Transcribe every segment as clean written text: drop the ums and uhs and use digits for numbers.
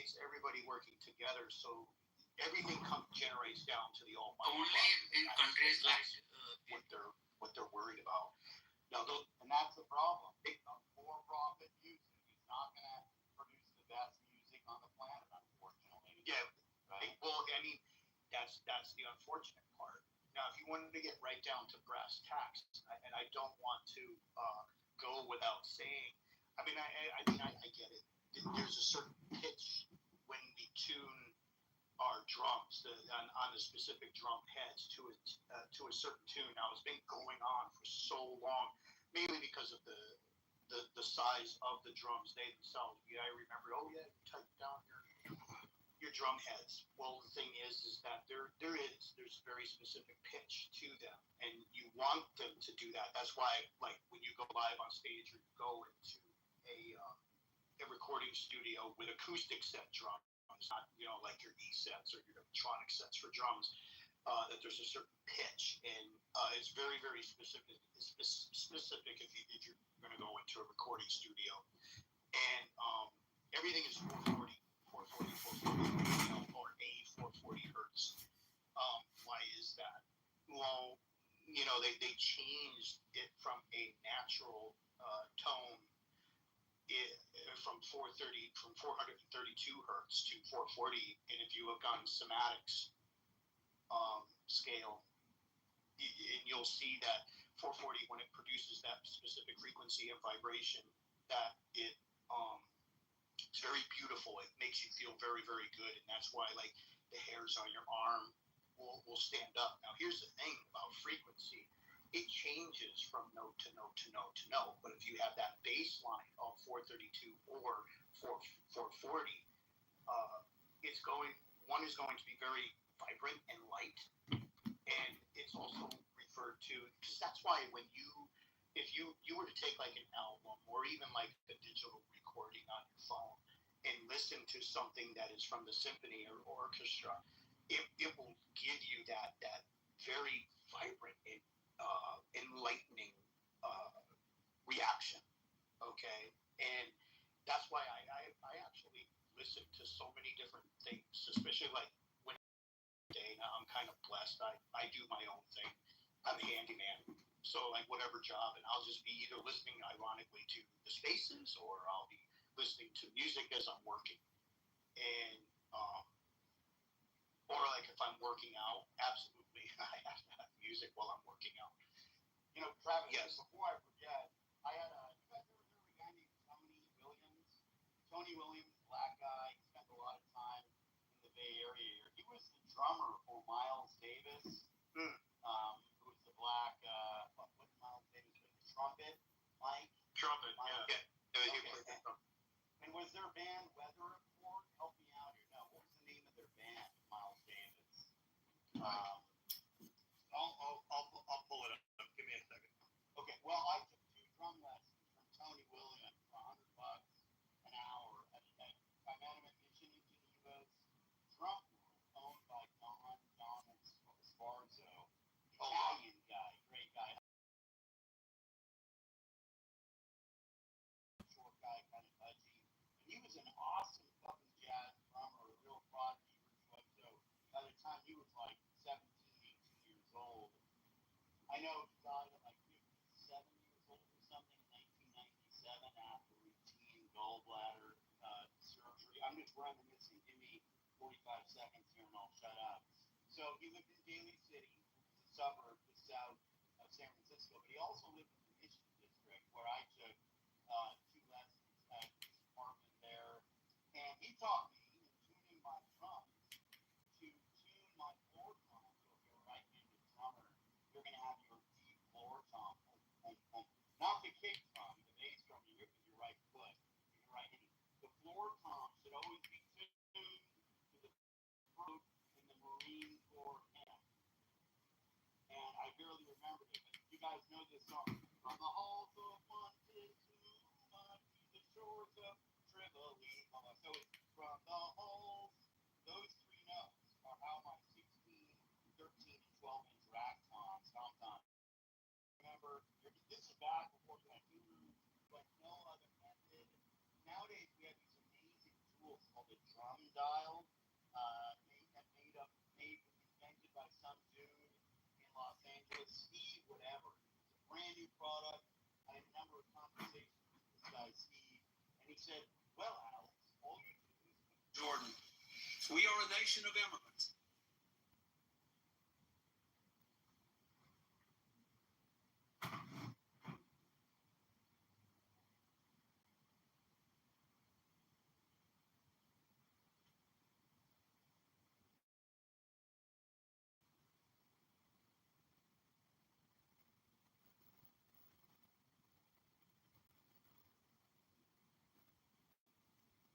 it's everybody working together. So everything generates down to the almighty. Only in countries like what they're worried about. Now, and that's the problem. For-profit music is not going to produce the best music on the planet, unfortunately. Yeah, right. Well, I mean, that's the unfortunate part. Now, if you wanted to get right down to brass tacks, and I don't want to go without saying, I mean, I get it. There's a certain pitch when we tune our drums on the specific drum heads to a certain tune. Now, it's been going on for so long, mainly because of the size of the drums they themselves. Yeah, I remember. Oh yeah, you tighten down your drum heads. Well, the thing is that there's very specific pitch to them, and you want them to do that. That's why, like, when you go live on stage or you go into a recording studio with acoustic set drums, not like your E sets or your electronic sets for drums, that there's a certain pitch, and it's very, very specific. It's specific if you're going to go into a recording studio, and everything is 440, or a 440 hertz. Why is that? Well, they changed it from a natural tone from 432 hertz to 440, and if you look on Somatics scale, and you'll see that 440, when it produces that specific frequency and vibration, that it's very beautiful. It makes you feel very, very good, and that's why, like, the hairs on your arm will stand up. Now, here's the thing about frequency. It changes from note to note to note to note, but if you have that baseline of 432 or 440, one is going to be very vibrant and light, and it's also referred to, because that's why if you were to take like an album or even like a digital recording on your phone and listen to something that is from the symphony or orchestra, it will give you that very vibrant and enlightening reaction. Okay, and that's why I actually listen to so many different things, especially like when now I'm kind of blessed. I do my own thing. I'm a handyman, so like whatever job, and I'll just be either listening ironically to the spaces, or I'll be listening to music as I'm working, and or like if I'm working out, absolutely I have to have music while I'm working out. Travis, yes. Before I forget, I had you guys ever heard of a guy named Tony Williams? Tony Williams, black guy, spent a lot of time in the Bay Area here. He was the drummer for Miles Davis, who was the black, what's Miles Davis, the trumpet, Mike? Trumpet, Mike. yeah. And was their band Weather Report? Help me out here. No, what was the name of their band, Miles Davis? I'll pull it up. Give me a second. Okay, well, I took 2 drum lessons from Tony Williams for $100 an hour. I met him at Mission in Geneva's drum room, owned by Don Sparzo. Italian guy, great guy. Short guy, kind of pudgy. And he was an awesome fucking jazz drummer, a real prodigy virtuoso. By the time he was like 17, 18 years old, I know he died at like 57 years old or something in 1997 after routine gallbladder surgery. I'm just reminiscing. Give me 45 seconds here and I'll shut up. So he lived in Daly City, which is a suburb just south of San Francisco, but he also lived in the Mission District, where I took 2 lessons at his apartment there. And he taught me in tuning my drums to tune my floor tom. So if you're a right-handed drummer, you're going to have your deep floor tom, not the kick drum, the bass drum, you rip with your right foot, if you're right-handed. The floor tom should always be tuned to the fruit in the Marine Corps hymn. And I barely remembered it, but you guys know this song. From the halls of Montezuma, brand new product. I had a number of conversations with this guy, Steve, and he said, well, Alex, all you do is Jordan, we are a nation of immigrants.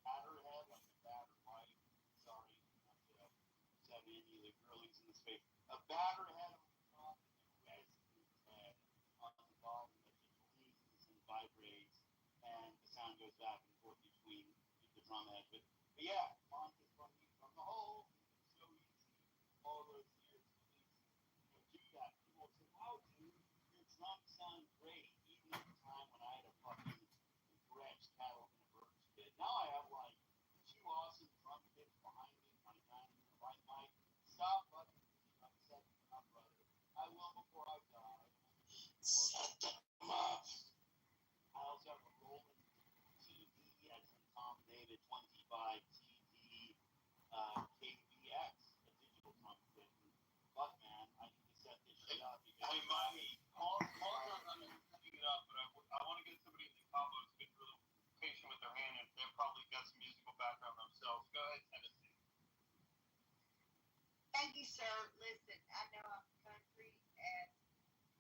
batter head, like a batter wife. Sorry, not to upset any of the girlies in the space. A batter head on the top and a resonant head on the bottom that just releases and vibrates, and the sound goes back and forth between the drum head. But yeah, Montez from the hole. It's so easy all those years to do that. People say, wow, dude, your drums sound great, even at the time when I had a fucking Gretsch cattle in a bird's pit. Now I have like two awesome drum kits behind me, my dining room, right mic. Stop fucking upsetting my brother. I will before I die. Set them up. I also have a rolling TV, as in Tom David 25 TV KBX, a digital drum kit. Fuck man, I need to set this shit up because Hey, Mikey, Paul's not setting it up, but I want to get somebody in the combo who's been really patient with their hand, and they've probably got some musical background themselves. Go ahead, Tennessee. Thank you, sir. Listen, I know I'm country as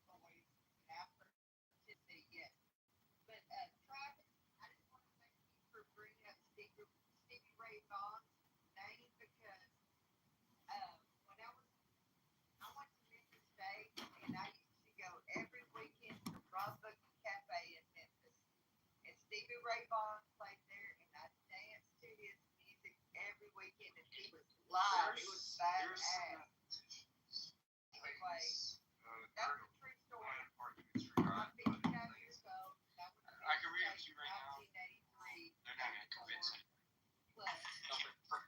always, and I participate, yes. But Travis, I just want to thank you for bringing up Stevie Ray Vaughan's name because when I went to Memphis State and I used to go every weekend to Rob Bucky Cafe in Memphis. And Stevie Ray Vaughan played there, and I danced to his music every weekend, and he was live. It was badass. Anyway, that's a true story. I'm 59 years old. That was I can read it to you right now. 1983. They're not going to convince him. Plus, but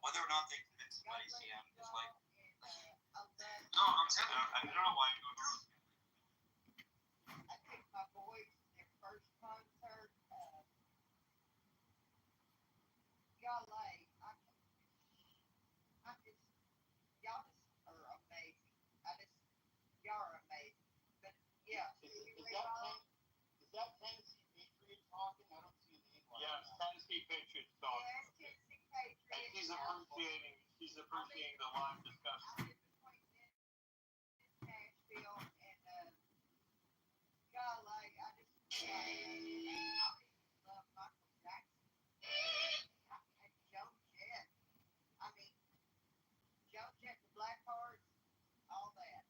Whether or not they convince God somebody, bless see, you I'm just all, like, and I love no, I'm telling you, I don't know why you're going to I took my boys to their first concert. Golly, y'all just are amazing. Y'all are amazing. But yeah, is that Tennessee Patriot talking? I don't see a name like Yeah, that. Tennessee Patriots talking. yes, Tennessee Patriots. And she's appreciating the live discussion. I live between Nashville and golly, I love Michael Jackson and Joan Jett. I mean, Joan Jett, the Blackhearts, all that.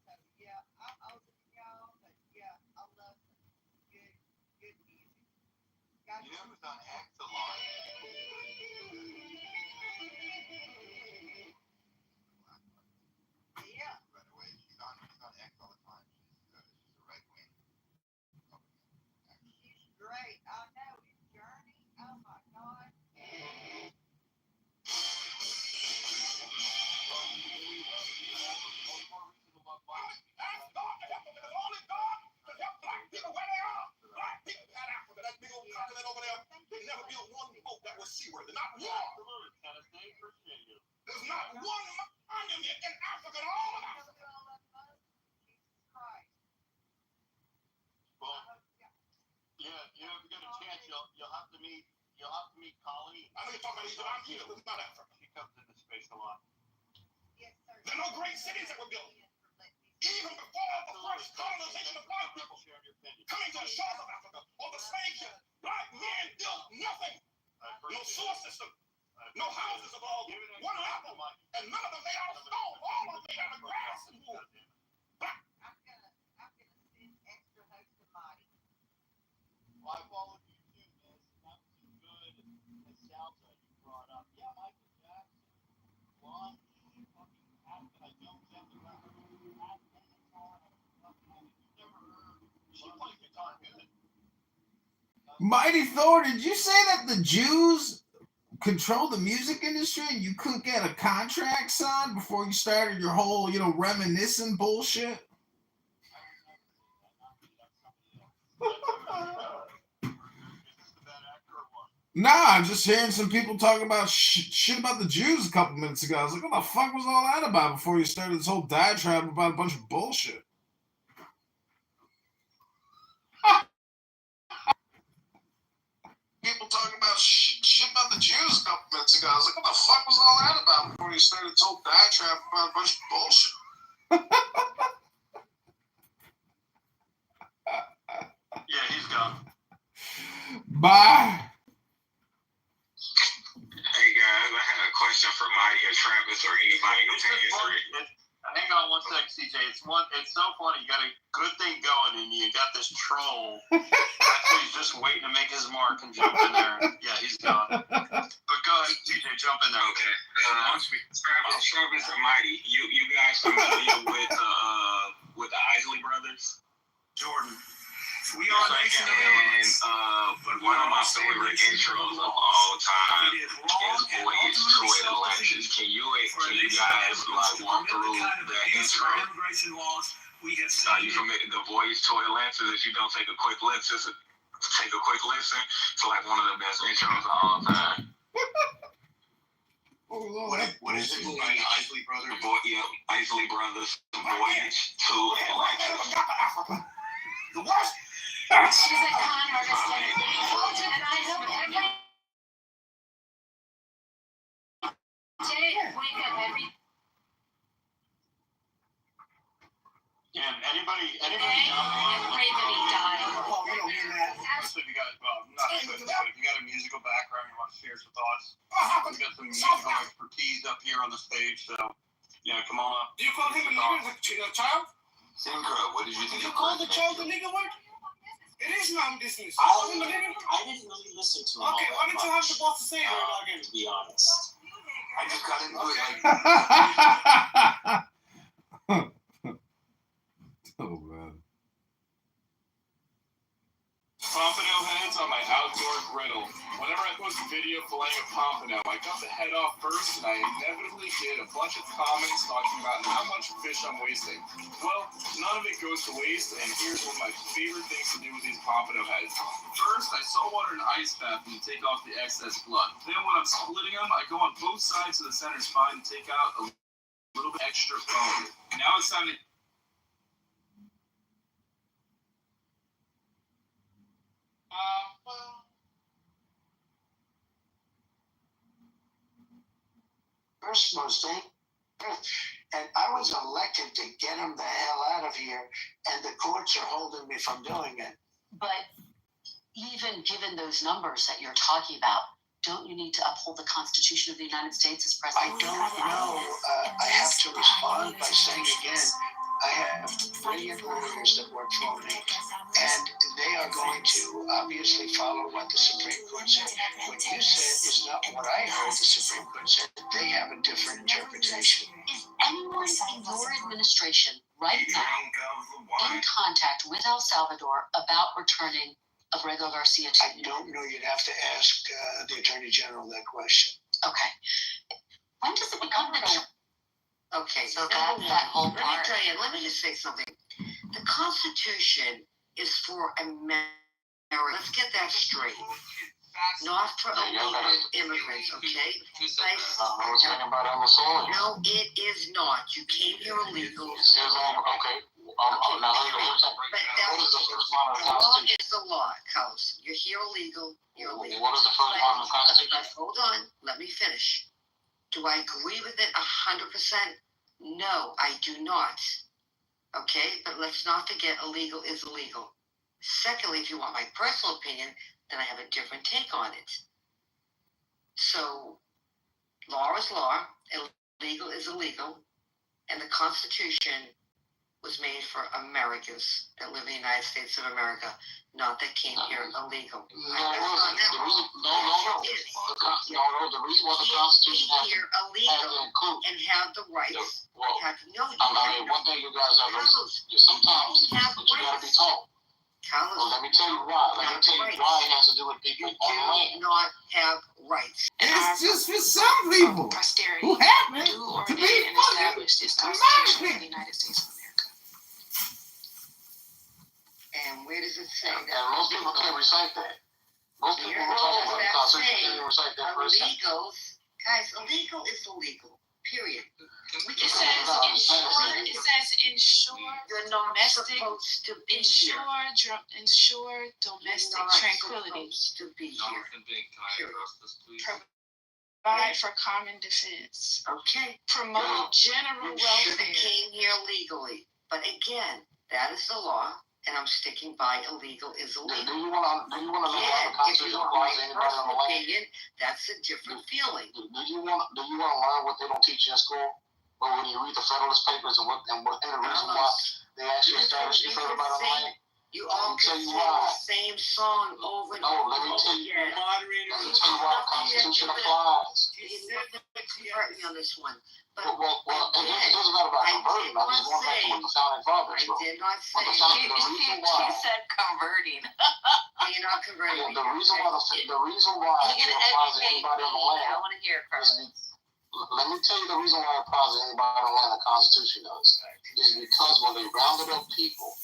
So yeah, I'm older than y'all, but yeah, I love some good music. God you know who's on X a lot? yeah. Right away. She's on X all the time. She's a right wing. She's great. I know. And Journey, oh my God. Ask God to help them, because only God can help black people where they are. Black people had Africa, that big old continent over there. They never built one boat that was seaworthy, not one. Absolutely, Tennessee, appreciate you. There's not one monument in Africa at all. Jesus Christ. Well, yeah, you ever get a chance, you'll have to meet Colleen. I know you're talking about Egypt. I'm Egypt. It's not Africa. She comes into space a lot. Yes, sir. There are no great cities that were built. Even before the first colonization of black people coming to the shores of Africa or the slave ship, black men built nothing. No sewer system, no houses of all one level, and none of them made out of stone. All of them made out of grass and wood. I'm gonna send extra host to Marty. Well, I followed you too, Miss, and that was some good nostalgia you brought up. Yeah, Michael Jackson, Blondie, fucking Africa, Joan Jett, the rapper, African guitar, fucking, you've never heard. She plays guitar good. Mighty Thor, did you say that the Jews control the music industry and you couldn't get a contract signed before you started your whole, reminiscing bullshit? Nah, I'm just hearing some people talking about shit about the Jews a couple minutes ago. I was like, what the fuck was all that about before you started this whole diatribe about a bunch of bullshit? People talking about shit about the Jews a couple minutes ago. I was like, what the fuck was all that about before you started this whole diatribe about a bunch of bullshit? Yeah, he's gone. Bye. Hey guys, I had a question for Marty or Travis or anybody who can answer it. Hang on one sec, CJ. It's so funny. You got a good thing going, and you got this troll. Actually, he's just waiting to make his mark and jump in there. Yeah, he's gone. But go ahead, CJ. Jump in there. Okay. Travis or Marty, you guys familiar with the Isley brothers? Jordan. We are Nation of Immigrants. One of my favorite intros of all time is Boy's Toy Latches. Can you guys walk through that intro? You familiar the Boy's Toy Lances? If you don't take a quick listen, it's like one of the best intros of all time. What is it? Isley Brothers? Isley Brothers, Voyage, Toy Latches. The what? She's a con artist and I hope every day I wake up every And anybody day and pray that he died. Well, we don't mean that. So if you got, not but if you got a musical background, you want to share some thoughts, we got some musical expertise up here on the stage, so, yeah, come on up. Do you call him a nigga, a child? Sincro, what did you think? Did you call the child a nigga word? It is my business. I didn't really listen to him. Okay, why don't you have the boss to say it again? To be honest. I just got into it Oh man. Pompano heads on my outdoor griddle. Whenever I post a video filleting a pompano, I cut the head off first, and I inevitably get a bunch of comments talking about how much fish I'm wasting. Well, none of it goes to waste, and here's one of my favorite things to do with these pompano heads. First, I saltwater an ice bath and take off the excess blood. Then when I'm splitting them, I go on both sides of the center spine and take out a little bit extra bone. Now it's time to... First Mustang, and I was elected to get him the hell out of here, and the courts are holding me from doing it. But even given those numbers that you're talking about, don't you need to uphold the Constitution of the United States as I president? don't know. I have to respond by saying again, I have brilliant lawyers that work for me, and they are going to obviously follow what the Supreme Court said. What you said is not what I heard the Supreme Court said. They have a different interpretation. Is anyone in your administration right now in contact with El Salvador about returning Abrego Garcia to I don't know. You'd have to ask the Attorney General that question. Okay. When does it become the... Okay, So that whole let me part. tell you, let me just say something. The Constitution is for America. Let's get that straight. Not for illegal immigrants, okay? I was talking about on the soil. No, it is not. You came here illegal. Okay. Now But what is the first line of the the law Constitution? is the law, Carlos. You're here illegal. You're illegal. What is the first line of the Constitution? But hold on, let me finish. Do I agree with it 100%? No, I do not. Okay, but let's not forget illegal is illegal. Secondly, if you want my personal opinion, then I have a different take on it. So, law is law, illegal is illegal, and the Constitution was made for Americans that live in the United States of America, not that came here illegal. The reason why the Constitution Came has here to illegal include. and have the rights. Well, Have to know. one thing you guys have is sometimes you gotta be taught. Carlos, Well, let me tell you why. Let me tell you why it has to do with you people on the land. do not have rights. It's just for some people Posterity who happen do to be ordain and fucking establish this American. Constitution of the United States of America. And Where does it say And that? most people can't recite that. Most people Here who talk does about the that Constitution say can't recite that first sentence. illegals? Guys, illegal is illegal. Period. It says ensure You're not domestic, supposed to be here. ensure domestic You're not tranquility. supposed to be here. Jonathan Bing, can I address this, please? Provide for common defense. Okay. Promote general You should have welfare. came here legally. But again, that is the law, and I'm sticking by illegal is Do illegal. you want to know why the Again, if Constitution you want applies my to anybody on the personal land? opinion, that's a different feeling. Do you want to learn what they don't teach you in school? Or when you read the Federalist Papers and the reason why they actually established everybody on the land? You all can sing the same song over and No, over let me tell you. again. Let me tell you why the Constitution applies. You didn't convert me on this one. But Well, it doesn't matter about converting. I'm just going back to what the founding fathers I wrote. did not say. The reason why. She said converting. You're not converting me. The reason why it applies to anybody on the land. I want to hear it, Carmen. Let me tell you the reason why it applies to anybody on the land. The Constitution does is because when they rounded up people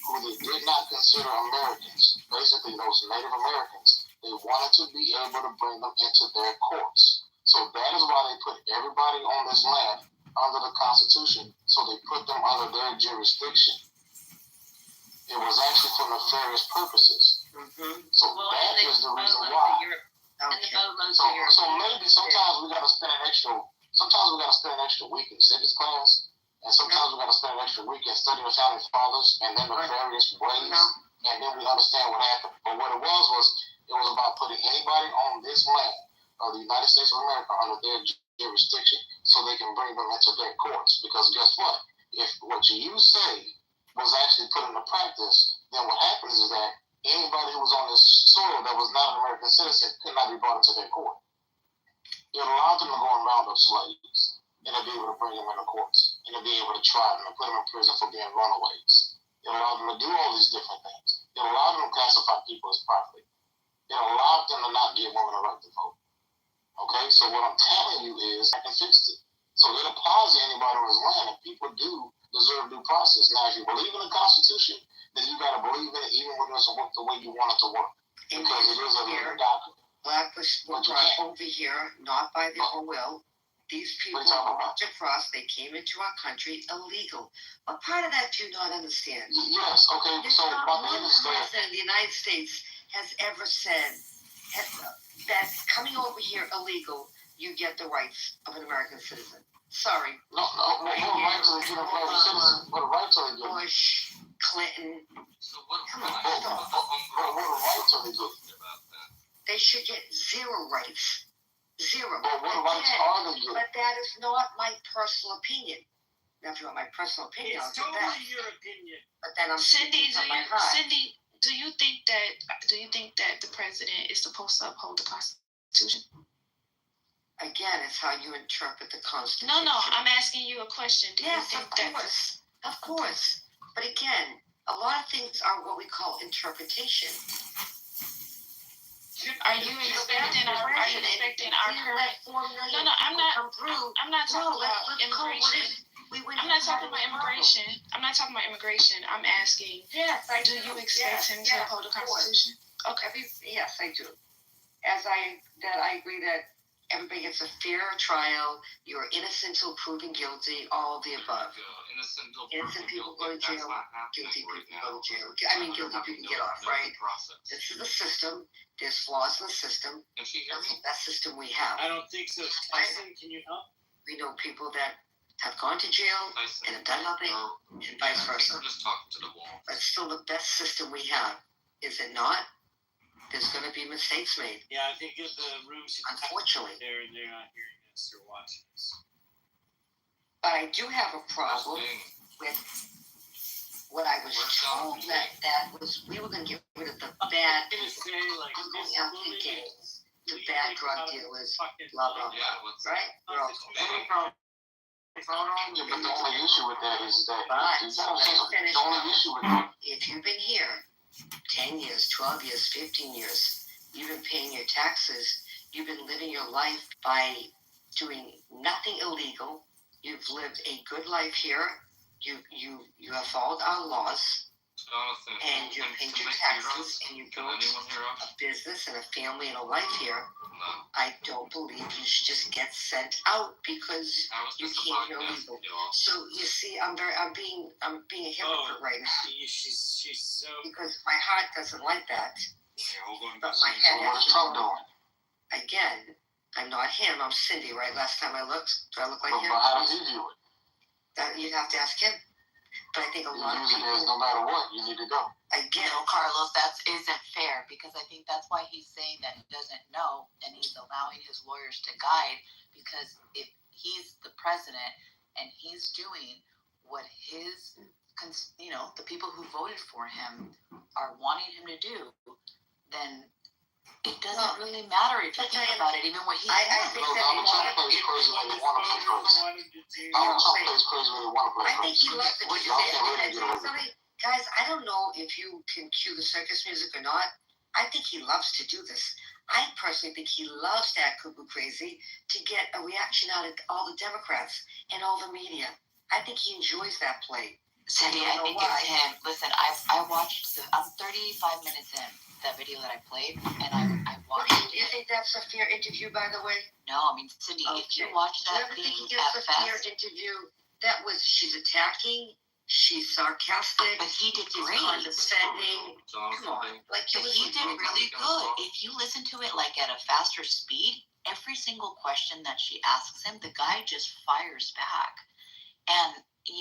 who they did not consider Americans, basically those Native Americans, they wanted to be able to bring them into their courts. So that is why they put everybody on this land under the Constitution. So they put them under their jurisdiction. It was actually for nefarious purposes. So that is the reason why. So maybe sometimes we gotta spend an extra week in civics class, and sometimes we gotta spend an extra week in studying the founding fathers and then nefarious ways, and then we understand what happened. But what it was about putting anybody on this land of the United States of America under their jurisdiction, so they can bring them into their courts. Because guess what? If what you say was actually put into practice, then what happens is that anybody who was on this soil that was not an American citizen could not be brought into their court. It allowed them to go and round up slaves, and to be able to bring them into courts, and to be able to try them and put them in prison for being runaways. It allowed them to do all these different things. It allowed them to classify people as property. It allowed them to not give women a right to vote. Okay, so what I'm telling you is I can fix it. So it applies to anybody on this land, and people do deserve due process. Now, if you believe in the Constitution, then you got to believe in it even when it doesn't work the way you want it to work. Because it is a living document. Blackbush were brought over here, not by their own will. These people walked across, they came into our country illegal. But part of that do you not understand? Yes, okay, There's so not my one thing is that president of the United States has ever said that coming over here illegal, you get the rights of an American citizen. Sorry. No, what right to get an American citizen? What right to get? Bush, Clinton. So what right to they get? They should get zero rights. Zero. But what rights are they getting? But that is not my personal opinion. Now, if you want my personal opinion, It's I'll get totally that. your opinion. But then I'm Cindy, speaking from my heart. do you think that the president is supposed to uphold the Constitution? Again, it's how you interpret the Constitution. No, I'm asking you a question. Do Yes, you of think course. Of course. But again, a lot of things are what we call interpretation. Are you expecting our current? No, I'm not. I'm not talking about immigration. I'm not talking about immigration. I'm not talking about immigration. I'm asking. Yes, I do. You expect him to uphold the Constitution? Okay. Yes, I do. I agree that everybody gets a fair trial. You're innocent until proven guilty. All of the above. Innocent people go to jail. Guilty people go to jail. I mean, guilty people get off, right? This is the system. There's flaws in the system. That's the best system we have. I don't think so. Tyson, can you help? We know people that have gone to jail and have done nothing, and vice versa. I'm just talking to the wall. But still the best system we have. Is it not? There's going to be mistakes made. Yeah, I think if the rooms, unfortunately, they're not hearing us or watching us. But I do have a problem with what I was told that was we were going to get rid of the bad people. Going after the gangs, the bad drug dealers, blah, blah, blah. Right? We're all cool. Yeah, but the only issue with that is that the only issue with that, if you've been here 10 years, 12 years, 15 years, you've been paying your taxes, you've been living your life by doing nothing illegal, you've lived a good life here, you have followed our laws, Jonathan, and you paid your taxes, and you built a business and a family and a life here, I don't believe you should just get sent out because you can't hear legal. So you see, I'm being a hypocrite right now. She's so. Because my heart doesn't like that. But my So head what is Trump doing? Again, I'm not him. I'm Cindy. Right? Last time I looked, do I look like him? But how does he view it? That you'd have to ask him. But I think a lot of He views it as no matter what, you need to go. Again, Carlos, that isn't fair because I think that's why he's saying that he doesn't know and he's allowing his lawyers to guide because if he's the president and he's doing what his, the people who voted for him are wanting him to do, then it doesn't really matter if you think about it, even what he I think that Donald Trump plays crazy when he want to play crazy. Donald Trump plays crazy when he want to play I think crazy. he loves the Y'all can't really get over it. somebody, guys, I don't know if you can cue the circus music or not. I think he loves to do this. I personally think he loves to act cuckoo crazy to get a reaction out of all the Democrats and all the media. I think he enjoys that play. Cindy, I think it's him. Listen, I watched I'm 35 minutes in that video that I played, and I watched it. Do you think that's a fair interview, by the way? No, I mean, Cindy, if you watch that thing at a fair Fest, interview? That was, she's attacking, she's sarcastic, but he did she's great. condescending. Come on, like But he did really good. If you listen to it like at a faster speed, every single question that she asks him, the guy just fires back. And he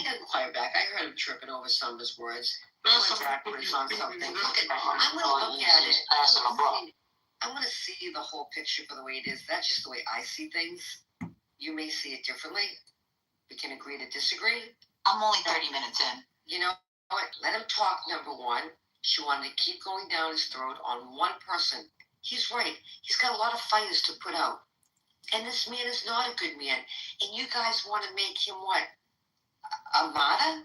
didn't fire back. I heard him tripping over some of his words. Went backwards on something. I'm gonna look at it. I want to see the whole picture for the way it is. That's just the way I see things. You may see it differently. We can agree to disagree. I'm only 30 minutes in. You know what? Let him talk, number one. She wanted to keep going down his throat on one person. He's right. He's got a lot of fires to put out. And this man is not a good man. And you guys want to make him what? A martyr?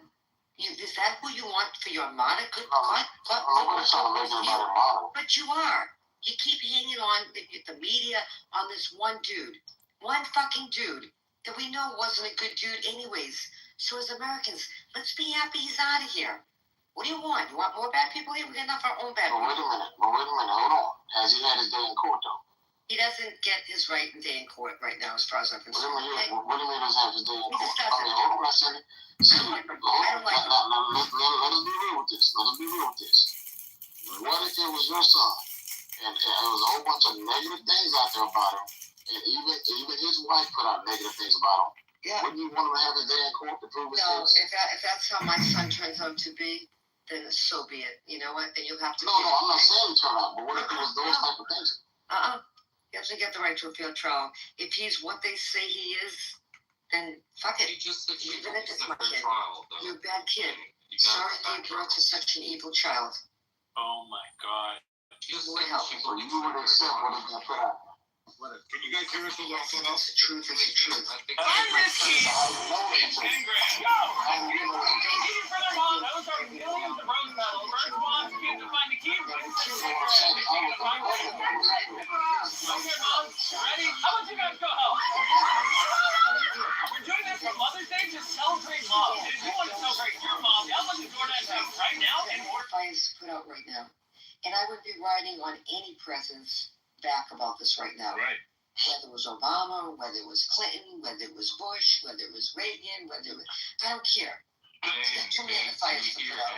Is that who you want for your martyr? Good God. But you are. You keep hanging on the media on this one dude. One fucking dude that we know wasn't a good dude anyways. So as Americans, let's be happy he's out of here. What do you want? You want more bad people here? We got enough of our own bad people. Wait a minute. Hold on. Has he had his day in court, though? He doesn't get his right day in court right now, as far as I'm concerned. What do you mean doesn't have his day in court? He just doesn't. Hold on a second. I don't like him. Let us be real with this. What if it was your son? And there was a whole bunch of negative things out there about him. And even his wife put out negative things about him. Yeah. Wouldn't you want him to have his day in court to prove his case? If that's how my son turns out to be, then so be it. You know what? Then you'll have to. No, I'm not saying he turned out, but what if it was those type of things? You have to get the right to a fair trial. If he's what they say he is, then fuck it. Even if it's my kid. You're a bad kid. Sorry they brought to such an evil child. Oh my God. Lord help me. So you would accept what he's going to put out. Can you guys hear us? Yes, it's the truth. It's the truth. I'm risky. 10 grand. Go! Even for their mom, that was our millions of rose petals. First one, kid to find a key. Okay, mom, ready? How about you guys go help? We're doing this for Mother's Day to celebrate love. And if you want to celebrate your mom, download the DoorDash app right now and order. Fires put out right now. And I would be writing on any president's back about this right now. Right. Whether it was Obama, whether it was Clinton, whether it was Bush, whether it was Reagan, whether it was, I don't care. There's too many other fires to put out.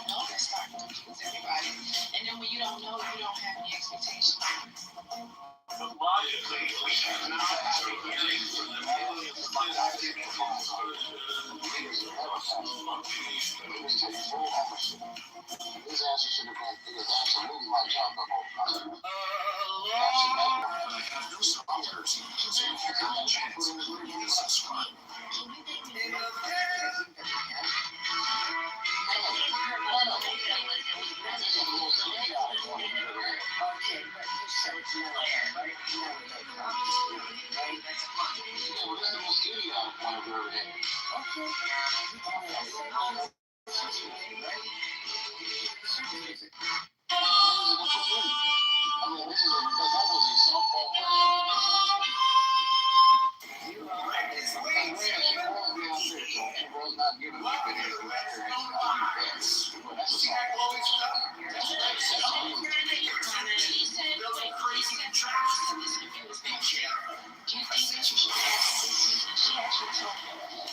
And then when you don't know, you don't have any expectations. But logically, we cannot have a hearing for the millions of His answer should have been, it was absolutely my job the whole time.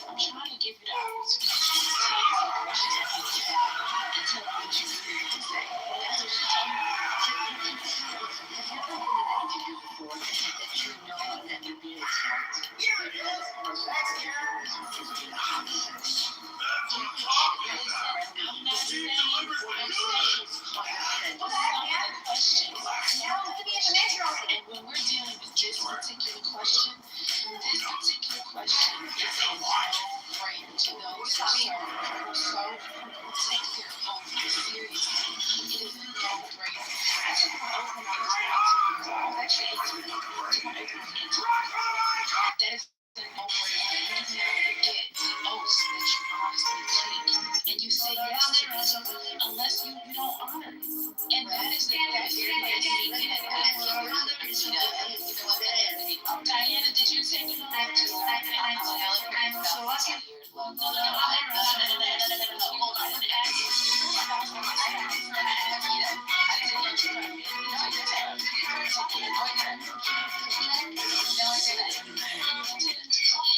I'm trying to give you the opportunity to answer questions and tell me what you really can say. That's what she told me. That you know that you're being attacked. I'm not saying and when we're dealing with this particular question is a no-brainer to those who take their own seriously. It is a no-brainer. That is a no-brainer. You never forget the oaths that you honestly take, and you say yes to this unless you don't honor it. And that is the best way to get it. Diana, did you say you don't have to? So what's your hold on, I want to ask you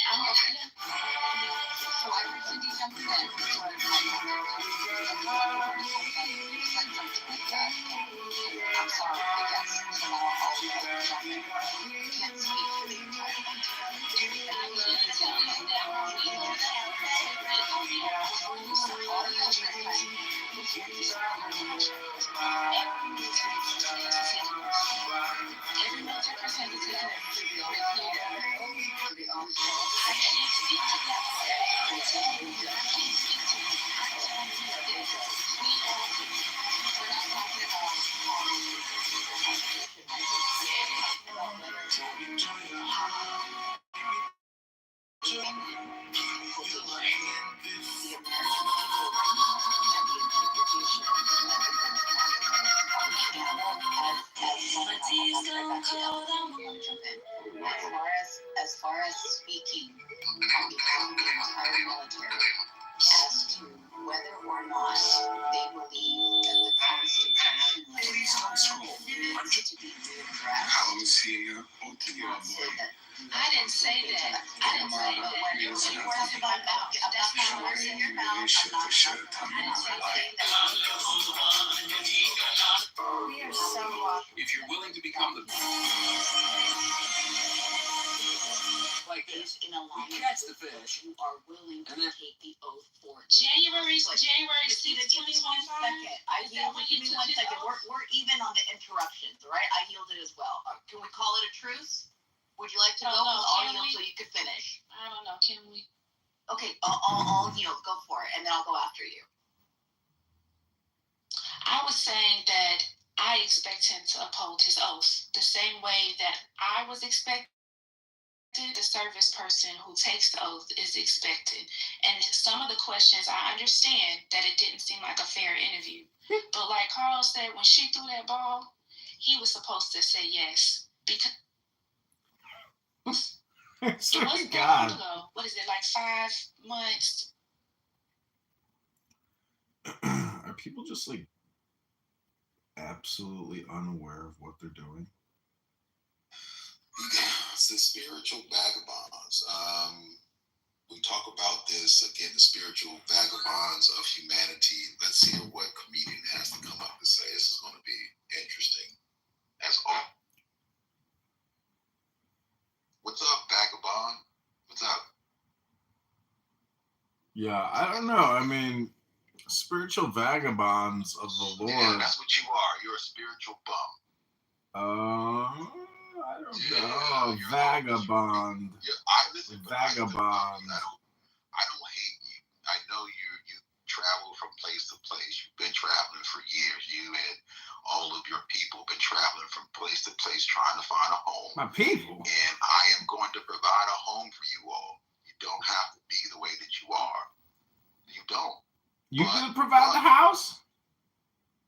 I'm okay. So I recently jumped in. I'm sorry, I guess. So now I'll can't speak for the entire as far as speaking on behalf of the entire military as to whether or not they believe that the Constitution to be readdressed. I didn't say that. I didn't say that. When you talk about mouth, that's not what's in your mouth. I didn't say that. We are so if you're willing to become the based in alignment. catch the fish. You are willing to take the oath for January 6th, 2025. Give me 1 second. We're even on the interruptions, right? I yielded as well. Can we call it a truce? Would you like to go? I'll yield so you can finish. I don't know. Can we? Okay, I'll yield. Go for it, and then I'll go after you. I was saying that I expect him to uphold his oath the same way that I was expected. The service person who takes the oath is expected. And some of the questions, I understand that it didn't seem like a fair interview. But like Carl said, when she threw that ball, he was supposed to say yes. Because it wasn't that long ago. What is it, like 5 months? Are people just like absolutely unaware of what they're doing? It's the spiritual vagabonds. We talk about this again, the spiritual vagabonds of humanity. Let's hear what comedian has to come up to say. This is going to be interesting. That's all. What's up, vagabond? What's up? Yeah, I don't know. I mean, spiritual vagabonds of the Lord. Yeah, that's what you are. You're a spiritual bum. I don't know. Vagabond. Listen, Vagabond. I don't hate you. I know you travel from place to place. You've been traveling for years. You and all of your people have been traveling from place to place trying to find a home. My people. And I am going to provide a home for you all. You don't have to be the way that you are. You don't. You gonna provide the house?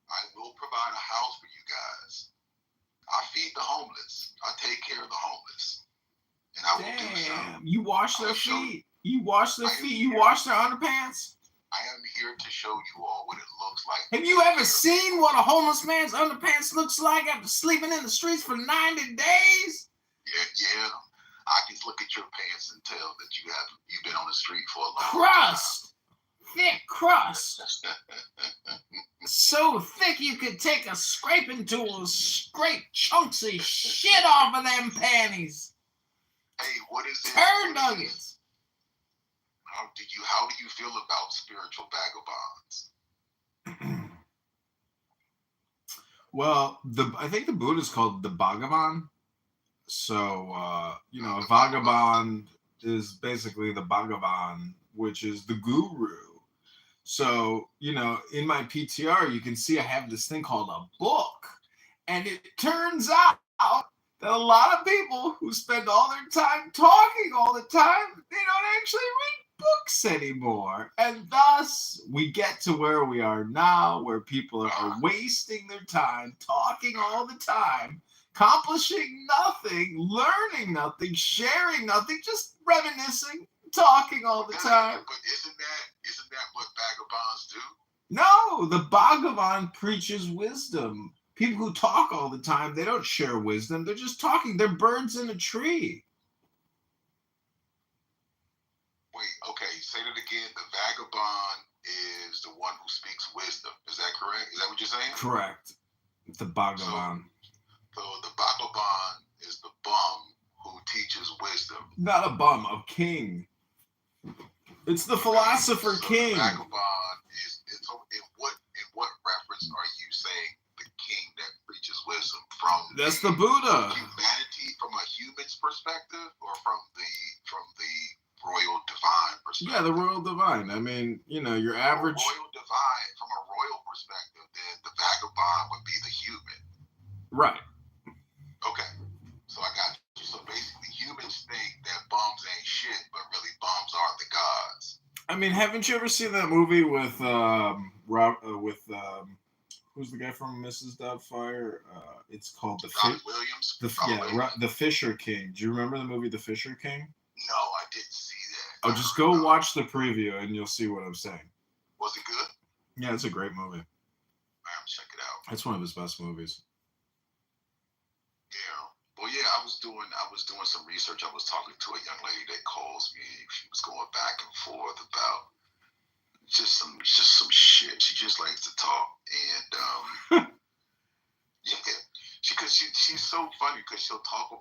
I will provide a house for you guys. I feed the homeless. I take care of the homeless. And I will do so. You wash their feet. You wash their feet. You wash their underpants. I am here to show you all what it looks like. Have you ever seen what a homeless man's underpants looks like after sleeping in the streets for 90 days? Yeah. I can look at your pants and tell that you've been on the street for a long crust. Time. Thick crust. So thick you could take a scraping tool and scrape chunks of shit off of them panties. Hey, what is it? Turd nuggets. How do you feel about spiritual vagabonds? Well, I think the Buddha is called the Bhagavan. So a vagabond is basically the Bhagavan, which is the guru. So, in my PTR, you can see I have this thing called a book. And it turns out that a lot of people who spend all their time talking all the time, they don't actually read books anymore. And thus, we get to where we are now, where people are wasting their time, talking all the time, accomplishing nothing, learning nothing, sharing nothing, just reminiscing, talking all the time. But isn't that what vagabonds do? No, the Bhagavan preaches wisdom. People who talk all the time, they don't share wisdom. They're just talking. They're birds in a tree. Wait, okay, say that again. The vagabond is the one who speaks wisdom. Is that correct? Is that what you're saying? Correct. The Bhagavan. So the Bhagavan is the bum who teaches wisdom. Not a bum, a king. It's the philosopher king. The vagabond is in what reference are you saying the king that preaches wisdom from? That's the Buddha. Humanity from a human's perspective, or from the royal divine perspective? Yeah, the royal divine. I mean, your average royal divine from a royal perspective, then the vagabond would be the human. Right. Okay. So I got you. So basically, humans think that bums ain't shit, but really bums are the gods. I mean, haven't you ever seen that movie with who's the guy from Mrs. Doubtfire? It's called Robin Williams. The Fisher King. Do you remember the movie The Fisher King? No, I didn't see that. Oh, just go watch the preview and you'll see what I'm saying. Was it good? Yeah, it's a great movie. I'll check it out. It's one of his best movies. Yeah. Well, yeah, I was doing some research. I was talking to a young lady that calls me. She was going back and forth about just some shit. She just likes to talk, and yeah, she's so funny because she was talking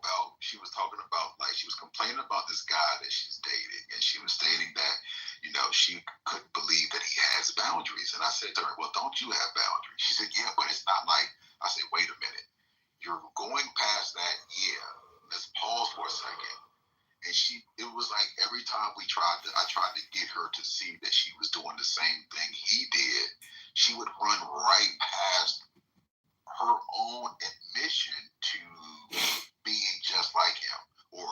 about like she was complaining about this guy that she's dating, and she was stating that she couldn't believe that he has boundaries. And I said to her, well, don't you have boundaries? She said, yeah, but it's not like. I said, wait a minute. You're going past that, yeah. Let's pause for a second. And it was like every time I tried to get her to see that she was doing the same thing he did, she would run right past her own admission to being just like him. Or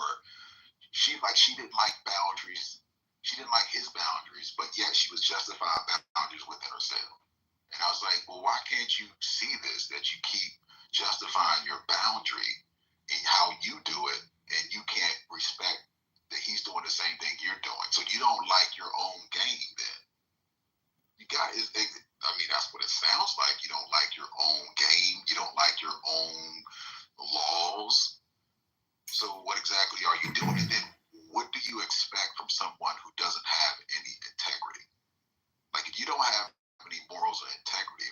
she didn't like boundaries. She didn't like his boundaries, but yet she was justifying boundaries within herself. And I was like, well, why can't you see this, that you keep justifying your boundary in how you do it, and you can't respect that he's doing the same thing you're doing? So you don't like your own game then. That's what it sounds like. You don't like your own game. You don't like your own laws. So what exactly are you doing? And then what do you expect from someone who doesn't have any integrity? Like, if you don't have any morals or integrity,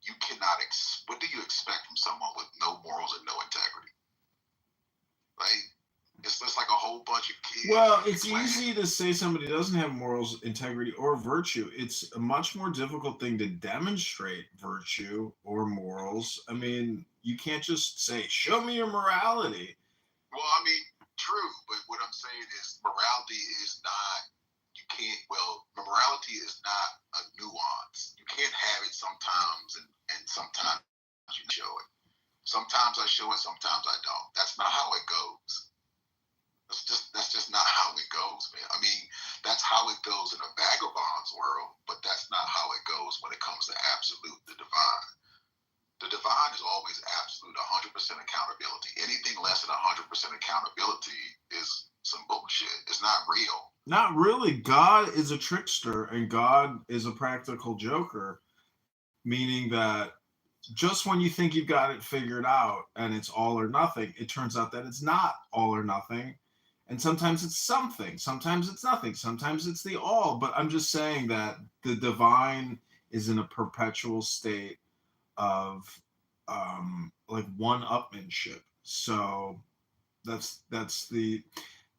you cannot. What do you expect from someone with no morals and no integrity? Right? It's just like a whole bunch of kids Well, it's easy to say somebody doesn't have morals, integrity, or virtue. It's a much more difficult thing to demonstrate virtue or morals. I mean, you can't just say, "Show me your morality." Well, I mean, true, but what I'm saying is morality is not, you can't, well, morality is not a nuance. You can't have it sometimes and sometimes you show it. Sometimes I show it, sometimes I don't. That's not how it goes. That's just not how it goes, man. I mean, that's how it goes in a vagabond's world, but that's not how it goes when it comes to absolute, the divine. The divine is always absolute, 100% accountability. Anything less than 100% accountability is some bullshit. It's not real. Not really. God is a trickster and God is a practical joker, meaning that just when you think you've got it figured out and it's all or nothing, it turns out that it's not all or nothing. And sometimes it's something, sometimes it's nothing, sometimes it's the all. But I'm just saying that the divine is in a perpetual state of like one-upmanship. So that's the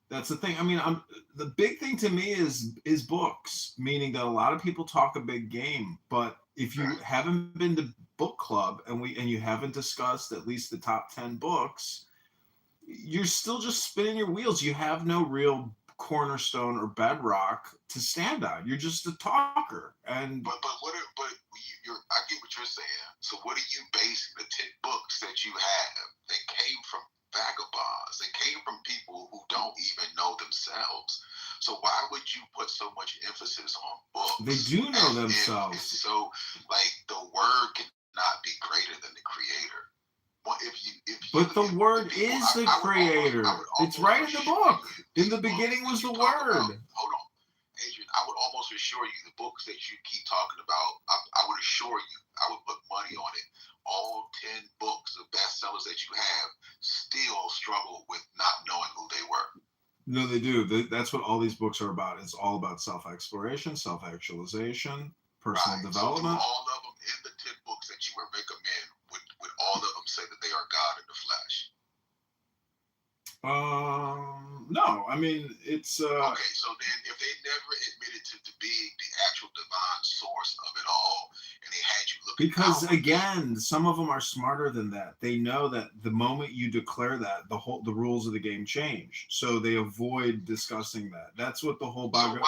thing. I mean, the big thing to me is books, meaning that a lot of people talk a big game, but if you haven't been to book club and you haven't discussed at least the top 10 books, you're still just spinning your wheels. You have no real cornerstone or bedrock to stand on. You're just a talker. And I get what you're saying. So what are you basing the 10 books that you have? They came from vagabonds. They came from people who don't even know themselves. So why would you put so much emphasis on books? They do know themselves. So like the word cannot be greater than the creator. Well, but the word is the creator. It's right in the book. In the beginning was the word. Hold on, Adrian. I would almost assure you the books that you keep talking about, I would assure you, I would put money on it. All 10 books of bestsellers that you have still struggle with not knowing who they were. No, they do. That's what all these books are about. It's all about self-exploration, self-actualization, personal development. So all of them in the 10 books that you would recommend, would all of them say that they are God in the flesh? No. I mean, it's okay. So then, if they never admitted to being the actual divine source of it all, and they had you looking because outward, again, some of them are smarter than that. They know that the moment you declare that, the rules of the game change. So they avoid discussing that. That's what the whole Bhagavad.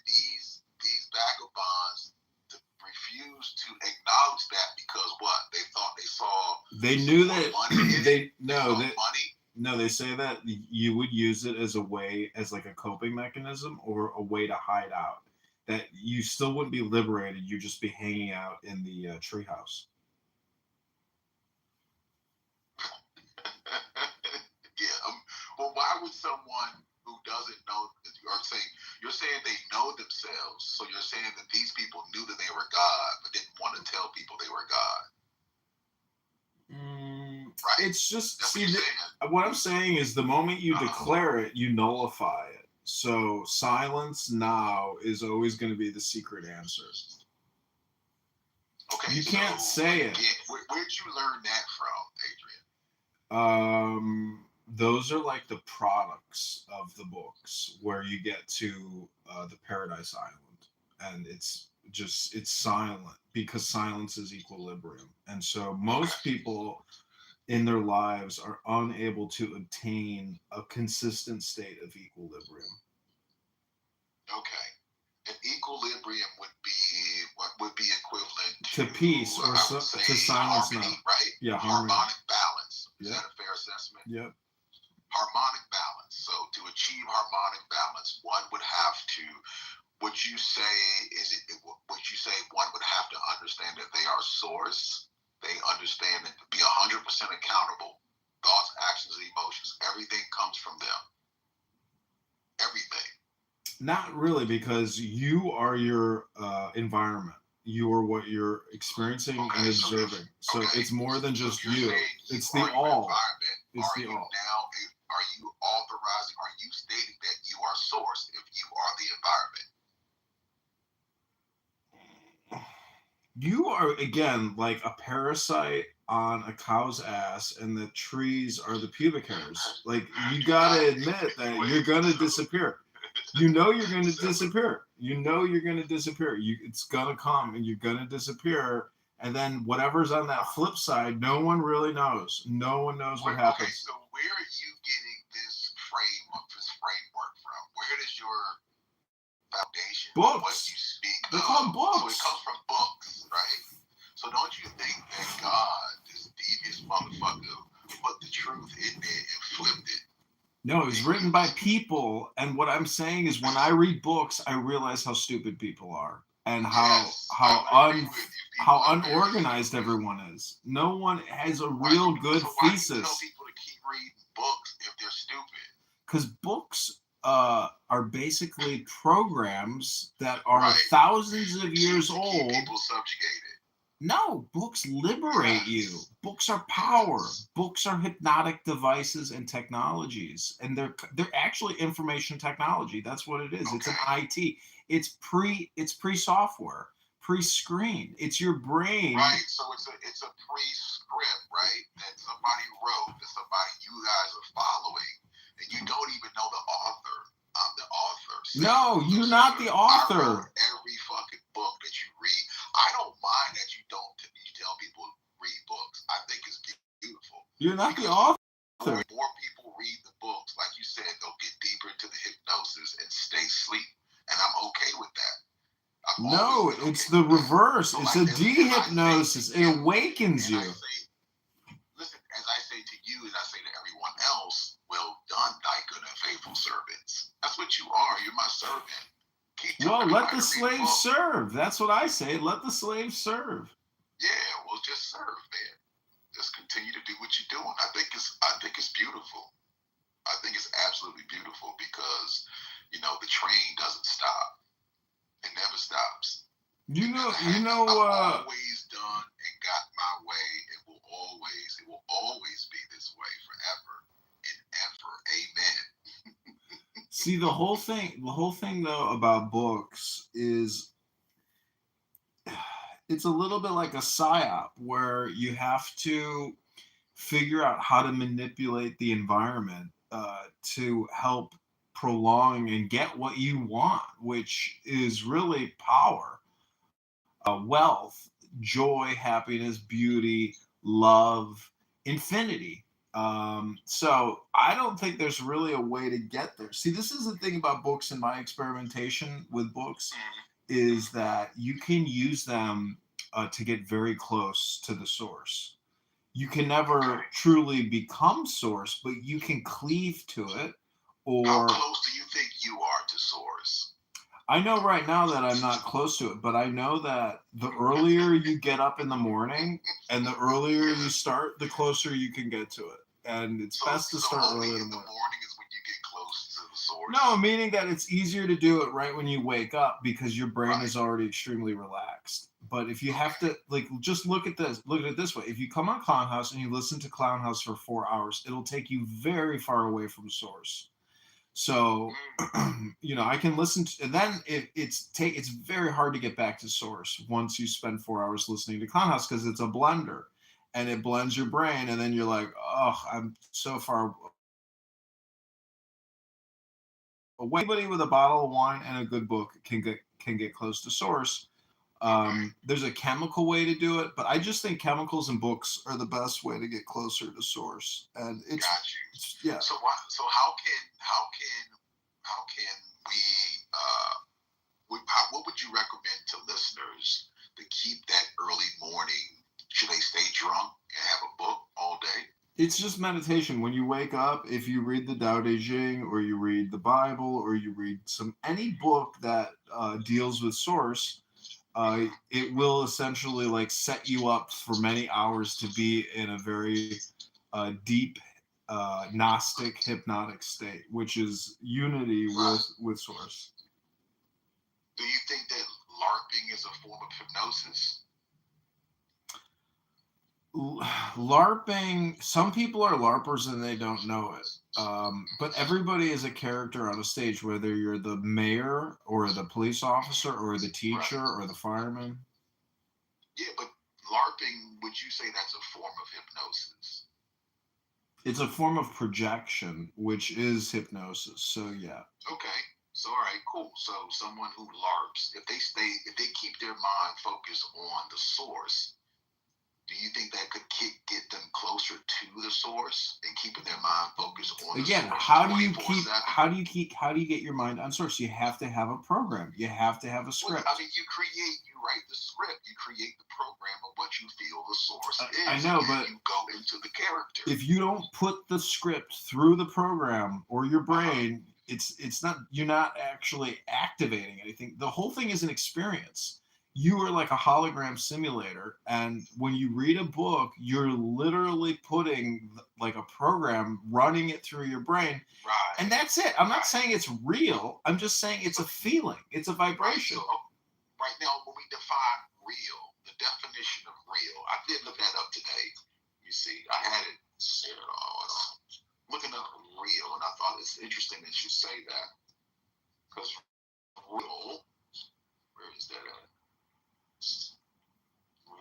These vagabonds refuse to acknowledge that because what? They thought they saw. They knew that money. They say that you would use it as a way, as like a coping mechanism or a way to hide out. That you still wouldn't be liberated. You'd just be hanging out in the treehouse. Yeah. Well, why would someone who doesn't know, you're saying they know themselves, so you're saying that these people knew that they were God, but didn't want to tell people they were God. Right. It's just, what I'm saying is the moment you declare it, you nullify it. So silence now is always going to be the secret answer. Okay. You can't say it. Where'd you learn that from, Adrian? Those are like the products of the books where you get to the Paradise Island, and it's silent because silence is equilibrium. And so most people in their lives are unable to obtain a consistent state of equilibrium. Okay. And equilibrium would be equivalent to peace or to silence now. Right? Yeah, harmonic balance. Is that a fair assessment? Yep. Harmonic balance. So to achieve harmonic balance, one would have to, would you say one would have to understand that they are source? They understand that to be 100% accountable, thoughts, actions, and emotions, everything comes from them. Everything. Not really, because you are your environment. You are what you're experiencing and observing. So it's more than just you. It's the all. It's the all. Now, are you authorizing, are you stating that you are source if you are the environment? You are, again, like a parasite on a cow's ass and the trees are the pubic hairs. Like, you gotta admit that you're gonna disappear. You know you're gonna disappear. You know you're gonna disappear. It's gonna come and you're gonna disappear. And then whatever's on that flip side, no one really knows. No one knows what happens. Okay, so where are you getting this framework from? Where does your foundation of what Books. you speak They're of? called books. So it comes from books, right? So don't you think that God, this devious motherfucker, put the truth in there and flipped it? No, it was written by people. And what I'm saying is, when I read books, I realize how stupid people are and how unorganized everyone is. No one has a real good thesis. Why do you tell people to keep reading books if they're stupid? Because books are basically programs that are thousands of years old. Keep people subjugated. No, books liberate you. Books are power. Books are hypnotic devices and technologies, and they're actually information technology. That's what it is. Okay. It's an IT. It's pre-software, pre-screen. It's your brain. Right. So it's a pre-script, right? That somebody wrote, that somebody you guys are following, and you don't even know the author. I'm the author. No, you're not the author. I wrote every fucking book that you read. I don't mind that you tell people to read books. I think it's beautiful. You're not the author. More people read the books, like you said, they'll get deeper into the hypnosis and stay asleep. And I'm okay with that. No, it's the reverse. It's a de-hypnosis. It awakens you. Listen, as I say to you, and I say to everyone else, well done, thy good and faithful servants. That's what you are. You're my servant. Well, let the slaves serve. That's what I say. Let the slaves serve. Yeah, well, just serve, man. Just continue to do what you're doing. I think it's beautiful. I think it's absolutely beautiful because, the train doesn't stop. It never stops. I've always done and got my way. It will always be this way forever and ever. Amen. See, the whole thing though about books is it's a little bit like a psyop where you have to figure out how to manipulate the environment to help prolong and get what you want, which is really power, wealth, joy, happiness, beauty, love, infinity. So I don't think there's really a way to get there. See, this is the thing about books and my experimentation with books is that you can use them to get very close to the source. You can never truly become source, but you can cleave to it. Or how close do you think you are to source? I know right now that I'm not close to it, but I know that the earlier you get up in the morning and the earlier you start, the closer you can get to it. And it's best to start early in the morning. The morning is when you get close to the source. No, meaning that it's easier to do it right when you wake up because your brain is already extremely relaxed. But if you have to, just look at it this way. If you come on Clown House and you listen to Clown House for 4 hours, it'll take you very far away from source. So, I can listen to, and then it's very hard to get back to source once you spend 4 hours listening to Clown House because it's a blender and it blends your brain. And then you're like, oh, I'm so far away. Anybody with a bottle of wine and a good book can get close to source. There's a chemical way to do it, but I just think chemicals and books are the best way to get closer to source. And it's got you. Yeah. So how can we what would you recommend to listeners to keep that early morning? Should they stay drunk and have a book all day? It's just meditation. When you wake up, if you read the Tao Te Ching or you read the Bible or you read any book that deals with source, it will essentially set you up for many hours to be in a very deep Gnostic hypnotic state, which is unity with source. Do you think that LARPing is a form of hypnosis? LARPing, some people are LARPers and they don't know it. But everybody is a character on a stage, whether you're the mayor or the police officer or the teacher or the fireman. Yeah, but LARPing, would you say that's a form of hypnosis? It's a form of projection, which is hypnosis. So yeah. Okay. So all right, cool. So someone who LARPs, if they keep their mind focused on the source, do you think that could get them closer to the source and keeping their mind focused on Again, the source? how do you get your mind on source? You have to have a program. You have to have a script. Well, I mean, you write the script, you create the program of what you feel the source is. I know, but you go into the character. If you don't put the script through the program or your brain, it's not, you're not actually activating anything. The whole thing is an experience. You are like a hologram simulator, and when you read a book, you're literally putting like a program, running it through your brain, Right. and that's it. I'm not saying it's real. I'm just saying it's a feeling. It's a vibration. Right now, when we define real, the definition of real, I did look that up today. You see, I had it set looking up real, and I thought it's interesting that you say that, because real, where is that at?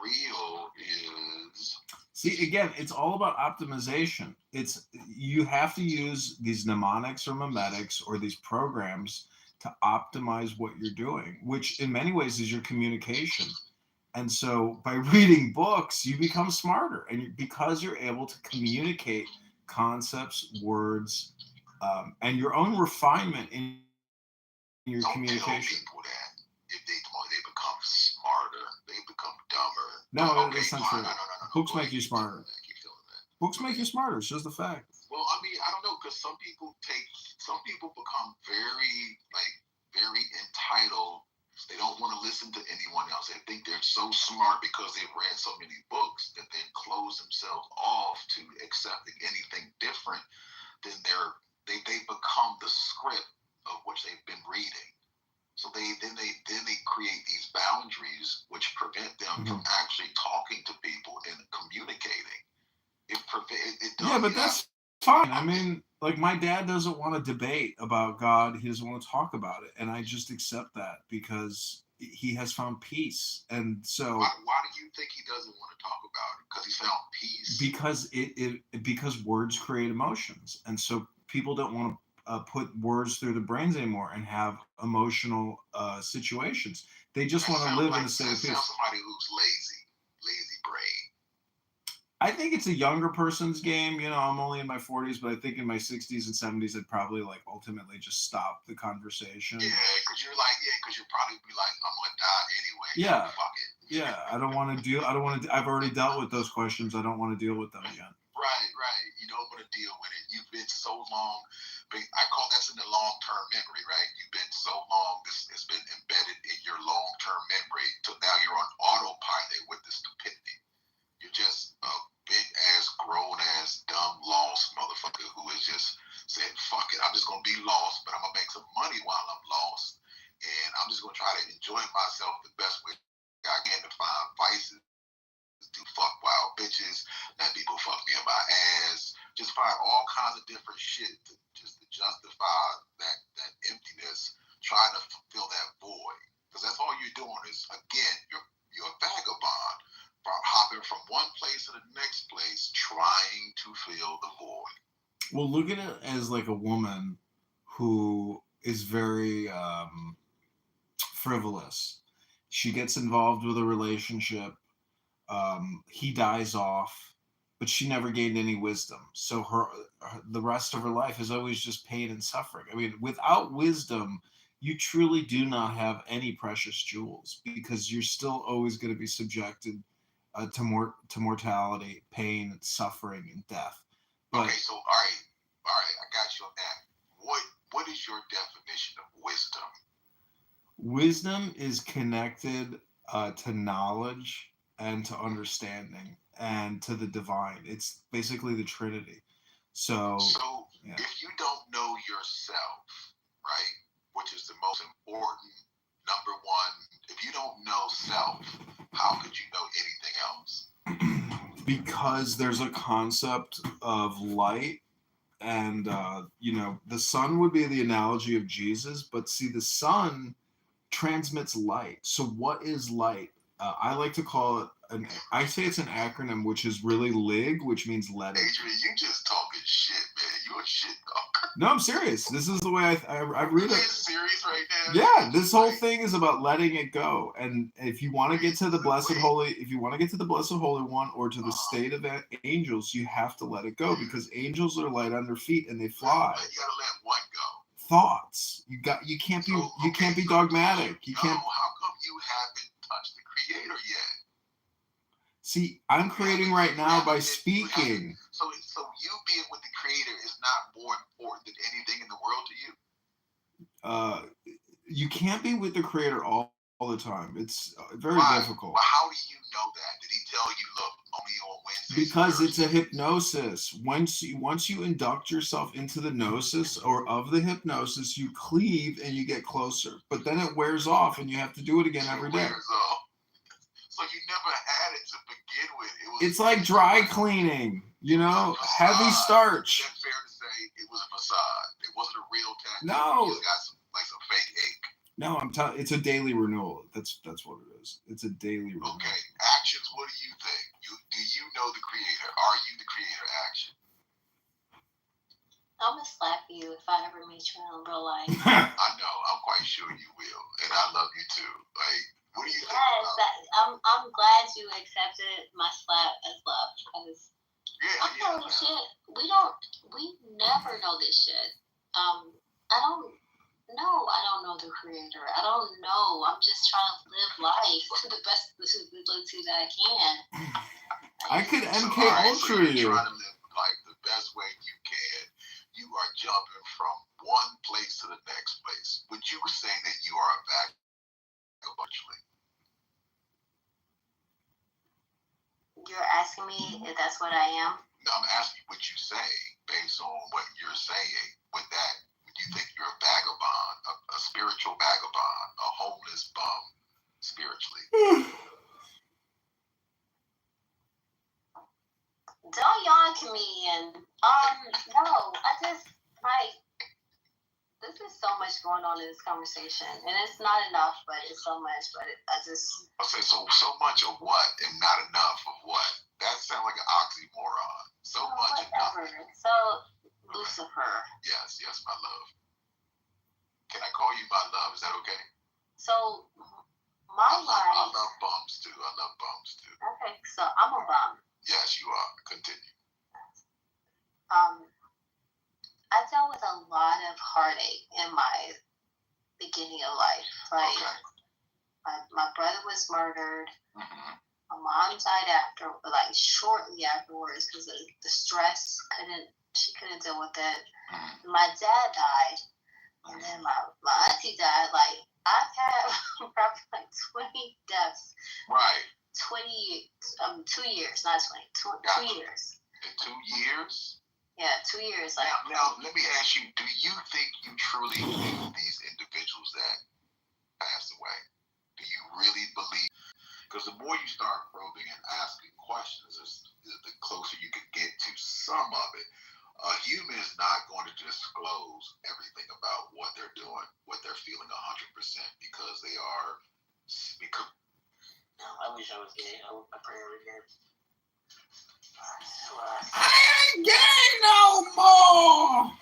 Real is... See, again, it's all about optimization. You have to use these mnemonics or memetics or these programs to optimize what you're doing, which in many ways is your communication. And so by reading books, you become smarter, and because you're able to communicate concepts, words, and your own refinement in your communication. Tell people that if they become smarter, they become dumber. No, that's not true. Books make you smarter. Books make you smarter. It's just a fact. Well, I mean, I don't know, because some people become very entitled. They don't want to listen to anyone else. They think they're so smart because they've read so many books that they close themselves off to accepting anything different than they become the script of which they've been reading. So they create these boundaries which prevent them from actually talking to people and communicating. It does. Yeah, but that's fine. I mean, like, my dad doesn't want to debate about God. He doesn't want to talk about it, and I just accept that because he has found peace. And so, why do you think he doesn't want to talk about it? Because he found peace. Because words create emotions, and so people don't want to put words through the brains anymore and have emotional situations. They just want to live in a state of peace. Somebody who's lazy brain. I think it's a younger person's game. You know, I'm only in my 40s, but I think in my 60s and 70s, I'd probably ultimately just stop the conversation. Yeah, because you'll probably be like, I'm gonna die anyway. Yeah. Fuck it. Yeah, I've already dealt with those questions. I don't want to deal with them again. Right. You don't want to deal with it. You've been so long. I call that's in the long-term memory, right? You've been so long. This has been embedded in your long-term memory till now you're on autopilot with the stupidity. You're just a big-ass, grown-ass, dumb, lost motherfucker who is just saying, fuck it, I'm just going to be lost, but I'm going to make some money while I'm lost. And I'm just going to try to enjoy myself the best way I can to find vices, to fuck wild bitches, let people fuck me in my ass, just find all kinds of different shit to justify that emptiness, trying to fill that void. Because that's all you're doing is, again, you're a vagabond, hopping from one place to the next place, trying to fill the void. Well, look at it as like a woman who is very frivolous. She gets involved with a relationship. He dies off, but she never gained any wisdom. So the rest of her life is always just pain and suffering. I mean, without wisdom, you truly do not have any precious jewels, because you're still always going to be subjected to mortality, pain, suffering, and death. But, okay, so all right, I got you on that. What is your definition of wisdom? Wisdom is connected to knowledge and to understanding and to the divine. It's basically the Trinity. So yeah. If you don't know yourself, right, which is the most important, number one, if you don't know self, how could you know anything else? Because there's a concept of light, and the sun would be the analogy of Jesus, but see, the sun transmits light. So what is light? I like to call it I say it's an acronym, which is really LIG, which means let it. Adrian, you just talking shit, man. You're a shit talker. No, I'm serious. This is the way I read Are you it. serious right now? Yeah, this whole thing is about letting it go. And if you want to get to the blessed holy, if you want to get to the blessed holy one or to the state of angels, you have to let it go because angels are light on their feet and they fly. You gotta let what go? Thoughts. You can't be dogmatic. You can't. How come you haven't touched the Creator yet? See, I'm creating right now by speaking. So you being with the Creator is not more important than anything in the world to you? You can't be with the Creator all the time. It's very difficult. But how do you know that? Did he tell you, look, only on Wednesdays? Because it's a hypnosis. Once you induct yourself into the gnosis or of the hypnosis, you cleave and you get closer. But then it wears off and you have to do it again every day. So you never had it to begin with. It's like dry cleaning, heavy starch. Is that fair to say it was a facade? It wasn't a real tattoo. No. You just got some fake ink. No, I'm telling. It's a daily renewal. That's what it is. It's a daily renewal. Okay, actions. What do you think? Do you know the Creator? Are you the Creator? Action. I'm gonna slap you if I ever meet you in real life. I know. I'm quite sure you will, and I love you too. Like, what do you think? I'm glad you accepted my slap as love because I'm telling you shit. We never know this shit. I don't know the Creator. I don't know. I'm just trying to live life to the best ability that I can. I could MK Ultra you. You're trying to live life the best way you can. You are jumping from one place to the next place. Would you say that you are a vagabond? You're asking me if that's what I am? No, I'm asking what you say based on what you're saying. With that, you think you're a vagabond, a spiritual vagabond, a homeless bum, spiritually. Don't yawn to me and no, I just this is so much going on in this conversation and it's not enough, but it's so much, but I say so much of what and not enough of what? That sounds like an oxymoron. So much of nothing. So Lucifer. Yes, my love. Can I call you my love? Is that okay? So my life. I love bums too. Okay, so I'm a bum. Yes, you are. Continue. I dealt with a lot of heartache in my beginning of life. Like, my brother was murdered. Mm-hmm. My mom died shortly afterwards because the stress she couldn't deal with it. Mm-hmm. My dad died, and then my auntie died. Like, I've had probably 20 deaths. Right. 2 years, not 20. 2 years. In 2 years? Yeah, 2 years. Now, let me ask you, do you think you truly knew these individuals that passed away? Do you really believe? Because the more you start probing and asking questions, the closer you can get to some of it. A human is not going to disclose everything about what they're doing, what they're feeling 100% because they are... No, I wish I was gay. I pray every day. I ain't gay no more.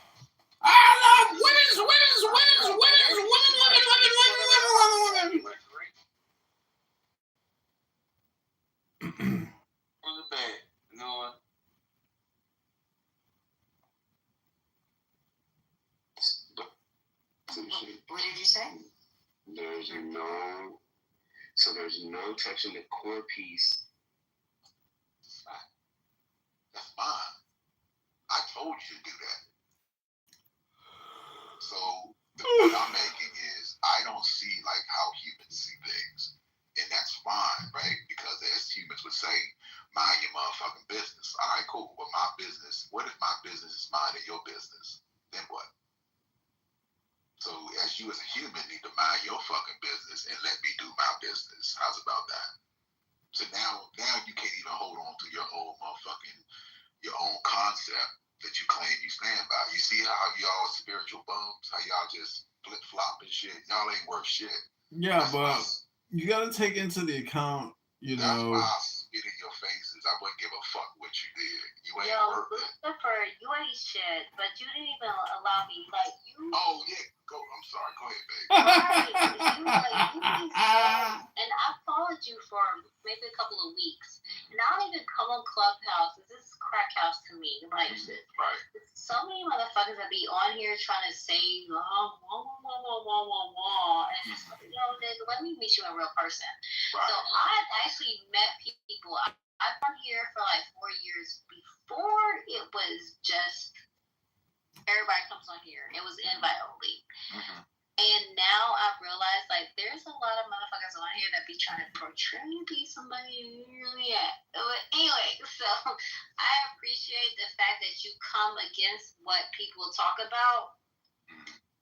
I love women. On the bed, no. What did you say? There's no touching the core piece. That's fine. I told you to do that. So the point I'm making is I don't see like how humans see things. And that's fine, right? Because as humans would say, mind your motherfucking business. All right, cool. But my business, what if my business is minding your business? Then what? So as you as a human need to mind your fucking business and let me do my business. How's about that? So now you can't even hold on to your own concept that you claim you stand by. You see how y'all spiritual bums, how y'all just flip flop and shit. Y'all ain't worth shit. Yeah, but you got to take into the account, you That's why know. I spit in your faces. I wouldn't give a fuck what you did. You ain't Yo, worth it. Lucifer, you ain't shit, but you didn't even allow me. Like, you. Oh, yeah. Go. I'm sorry. Go ahead, baby. Right. You be so. And I followed you for maybe a couple of weeks. And I don't even come on Clubhouse. This is crack house to me. Like, Right. so many motherfuckers that be on here trying to say, and it's like, yo, nigga, let me meet you in real person. Right. So I've actually met people. I've been here for like 4 years. Before it was just everybody comes on here. It was invite only. Mm-hmm. And now I've realized like there's a lot of motherfuckers on here that be trying to portray be somebody you really at. But anyway, so I appreciate the fact that you come against what people talk about.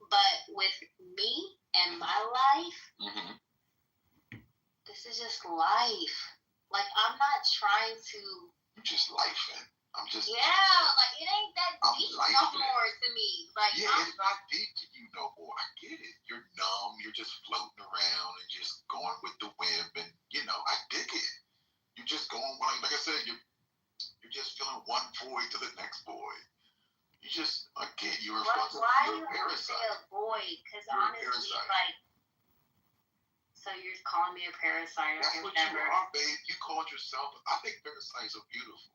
But with me and my life, this is just life. Like I'm not trying to. You're just lifing. I'm just. Yeah, like it ain't that deep no more to me. Like yeah, it's not deep to you no more. I get it. You're numb. You're just floating around and just going with the wind, and you know I dig it. You're just going like I said. You're just feeling one void to the next void. You just again, you're a fucking. Why you're a parasite. A void? Because honestly, like. So you're calling me a parasite? That's what you are, babe. You called yourself. I think parasites are beautiful.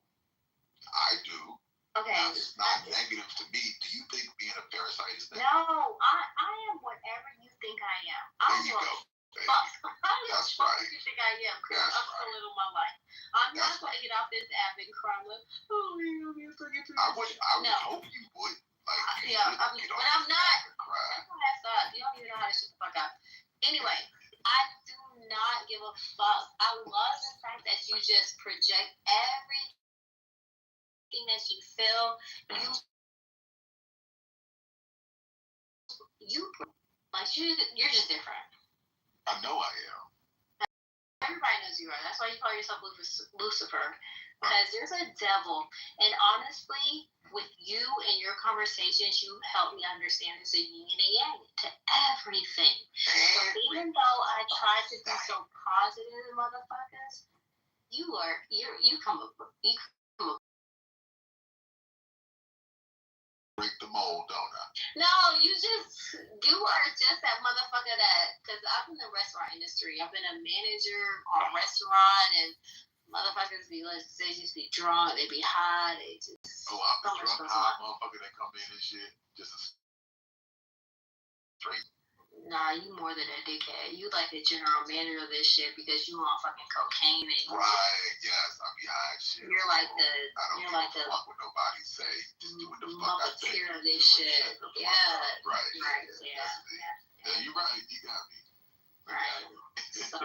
I do. Okay. Now, it's not negative to me. Do you think being a parasite is negative? No, I am whatever you think I am. There you go. That's right. You think I am? Because I'm still living my life. I'm not going to get off this app and cry like, oh, I would hope you would. Like, yeah, but I'm not. That's why I thought you don't even know how to shut the fuck up. Anyway, I do not give a fuck. I love the fact that you just project everything that you feel. You're just different. I know I am. Everybody knows you are. That's why you call yourself Lucifer. Because there's a devil. And honestly, with you and your conversations, you help me understand there's a yin and a yang to everything. So even though I try to be so positive, motherfuckers, you come up. Break the mold, don't I? No, you are just that motherfucker that, because I've been in the restaurant industry. I've been a manager on a restaurant, and motherfuckers be, they just be drunk, they be high, they just. Oh, I'm a drunk high motherfucker that come in and shit. Just a straight. Nah, you more than a dickhead. You like the general manager of this shit because you on fucking cocaine and right, yes, I be high as shit. You're like the fuck what nobody say. Just do what the fuck I say. Of this shit. Yeah. Right. Yeah, you're right. You got me. Right. So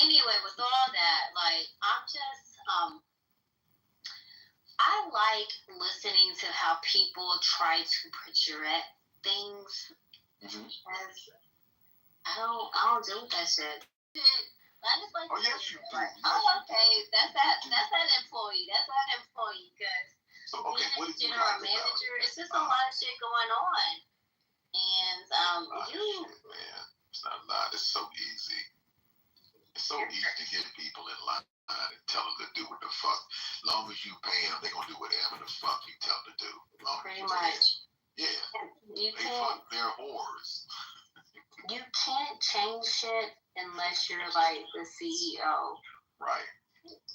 anyway, with all that, like I'm just I like listening to how people try to project things. Because I don't do that shit. I just like yes, you do. Okay, that's that employee. That's that employee. Because what did you general manager, it's just a lot of shit going on. And shit, man. It's not a lot. It's so easy. It's so easy to get people in line and tell them to do what the fuck. As long as you pay them, they're gonna do whatever the fuck you tell them to do. Pretty much. Yeah. They're whores. You can't change shit unless you're like the CEO. Right.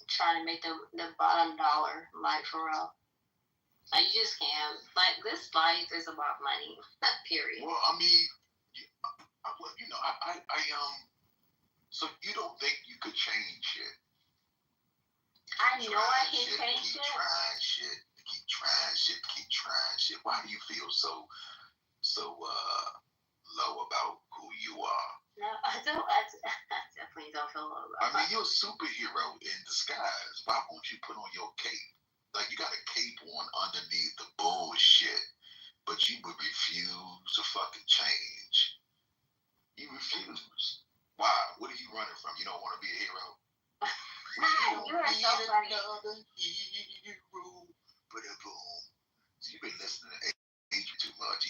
Trying to make the bottom dollar, like for real. Like you just can't. Like this life is about money. Period. Well, I mean, so you don't think you could change shit? I know I can change it. Keep trying shit. Why do you feel so low about who you are? No, I definitely don't feel low about I mean, you're a superhero in disguise. Why won't you put on your cape? Like, you got a cape on underneath the bullshit, but you would refuse to fucking change. You refuse. Why? What are you running from? You don't want to be a hero? You are so funny. Another hero. Boom. So you've been listening to Adrian too much.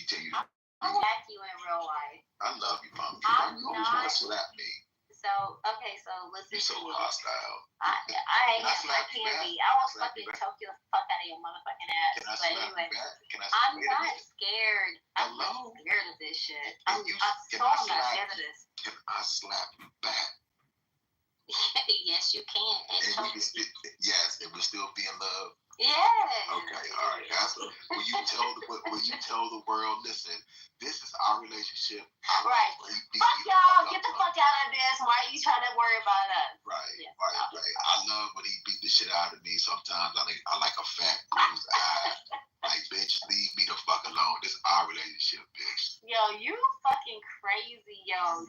I like you in real life. I love you, Pumpkin. Why you always want to slap me? okay, so listen You're so to me. hostile. I Can I am. slap I you can back? be. I will Can I slap fucking you back? choke your fuck out of your motherfucking ass. Can I But slap anyway, you back? Can I I'm wait a not minute. scared. I'm Hello? not scared of this shit. Can I'm you- not can I scared slap of this. Can I slap you back? Yes, you can. And And choke we me. can still, yes, and we still be in love. Yes. Okay, all right. That's when you tell the world, listen, this is our relationship. Right. Fuck y'all. Get the fuck out of this. Why are you trying to worry about us? Right, Yes, right. I love when he beat the shit out of me. Sometimes I like a fat bruised eye. Like, bitch, leave me the fuck alone. This is our relationship, bitch. Yo, you fucking crazy, yo.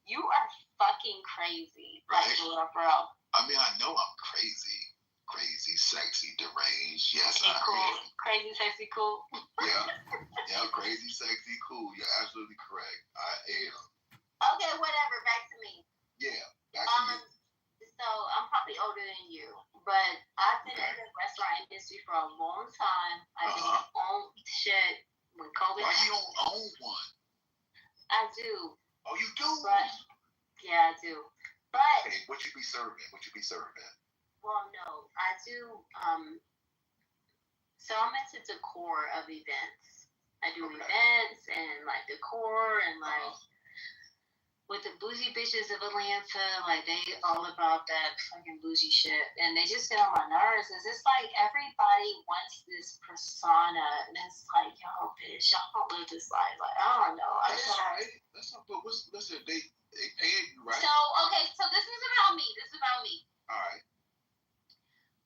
You are fucking crazy. Like, Right. bro. I mean, I know I'm crazy, sexy, deranged. Yes, I Cool. am. Crazy, sexy, cool. Yeah, crazy, sexy, cool. You're absolutely correct. I am. Okay, whatever. Back to me. Yeah, back to you. So I'm probably older than you, but I've been in the restaurant industry for a long time. I didn't own shit when COVID. Why you don't own one? I do. Oh, you do? But yeah, I do. But okay, what you be serving? well, no, I do. So I'm into decor of events. I do events and like decor and like with the bougie bitches of Atlanta, like they all about that fucking bougie shit, and they just get on my nerves. It's just like everybody wants this persona, and it's like, yo, bitch, y'all don't live this life. Like, I don't know. That's all right. That's not. But listen, they paying you, right? So okay, so this is about me. All right.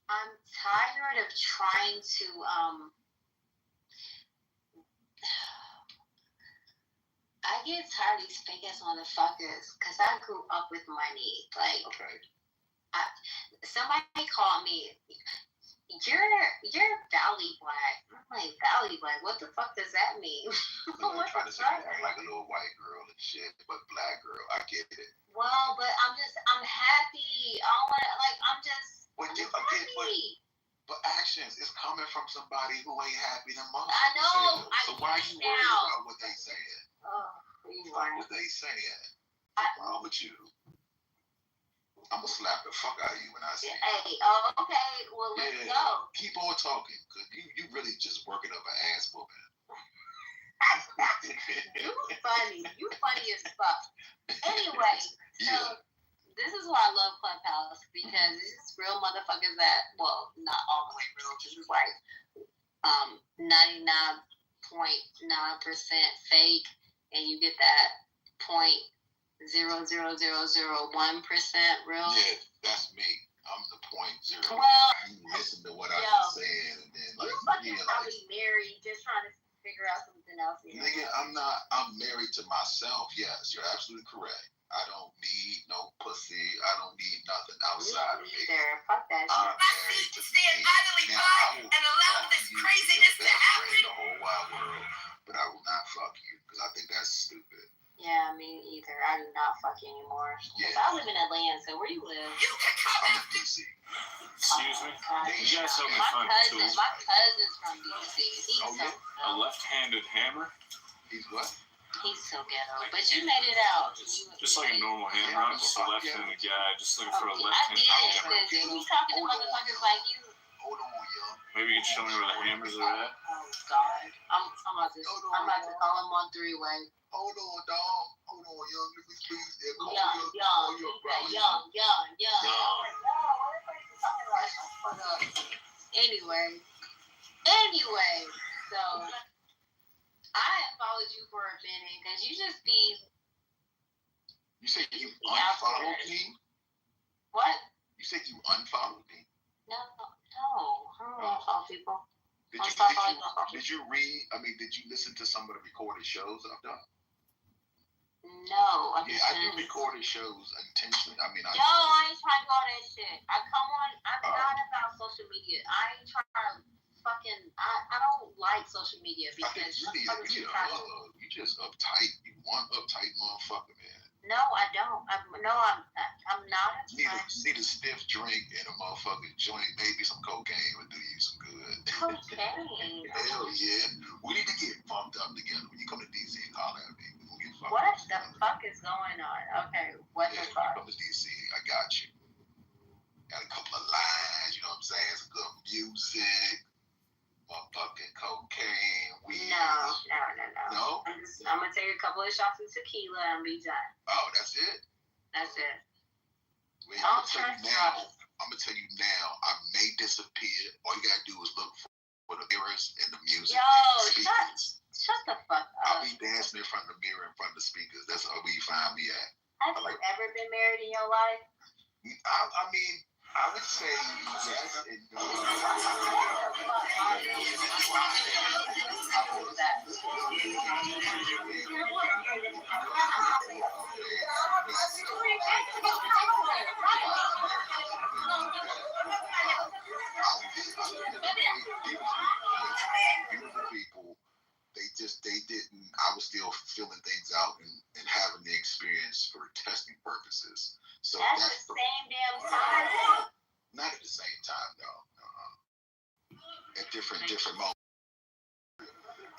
I'm tired of trying to I get tired of these fake ass motherfuckers because I grew up with money. Like, somebody called me, you're Valley Black. I'm like, Valley Black? What the fuck does that mean? I'm trying to say you act like a little white girl and shit, but black girl. I get it. Well, but I'm happy. I don't want to, like, I'm just happy. But actions is coming from somebody who ain't happy no more. I know. So why are you worried about what they saying? Fuck what they saying. What's wrong with you? I'm gonna slap the fuck out of you when I see you. Hey, okay. Well, let's go. Keep on talking, cause you really just working up an ass whooping. You funny as fuck. Anyway, so this is why I love Clubhouse, because it's just real motherfuckers that, well, not all the way real. This is like 99.9% fake, and you get that 0.00001% real. Yeah, that's me. I'm the 0.0. Well, you listen to what I'm saying, and then like you fucking probably married, just trying to figure out something else. Nigga, I'm married to myself. Yes, you're absolutely correct. I don't need no pussy. I don't need nothing outside of me. Fuck that shit. I'm married to me. Now, I will and allow this craziness to happen. The whole wide world, but I will not fuck you because I think that's stupid. Yeah, me either. I do not fuck you anymore. Yeah. I live in Atlanta. Where do you live? You can come in DC. Excuse me? You guys help me find tools. My cousin's from DC. He's A left-handed hammer? He's what? He's so ghetto. But you made it out. Just like a normal hammer. I'm just a left-handed guy. Just looking for a I left-handed hammer. get it. You talking to motherfuckers like you. Hold on, young. Maybe you can show me where the hammers are at. Oh, God. I'm about to call him on three-way. Hold on, dog. Hold on, young. Let me please. Young. Anyway, so I have followed you for a minute because you just be. You said you unfollowed me? What? You said you unfollowed me? No. I don't unfollow people. Did you read? I mean, did you listen to some of the recorded shows that I've done? No. I do recorded shows intentionally. I mean, I ain't trying to do all that shit. I'm not about social media. I ain't trying to fucking. I don't like social media because you just uptight. You one uptight motherfucker, man. No, I don't. I'm not uptight. Need a stiff drink and a motherfucking joint, maybe some cocaine would do you some good. Cocaine. Hell yeah. We need to get pumped up together. When you come to DC, holler at me. We're gonna get What the fuck is going on? Okay, what the fuck? From the DC, I got you. Got a couple of lines, you know what I'm saying? Some good music, motherfucking cocaine, weed. No. No? I'm gonna take a couple of shots of tequila and be done. Oh, that's it? That's it. Well, I'm gonna tell you now, I may disappear. All you gotta do is look for the mirrors and the music. Yo, shut the fuck up. I'll be dancing in front of the mirror, in front of the speakers. That's where you find me at. Have you ever been married in your life? I mean, I would say yes and no. Beautiful people. They didn't. I was still filling things out and having the experience for testing purposes. So that's the same damn time. Not at the same time, though. At different moments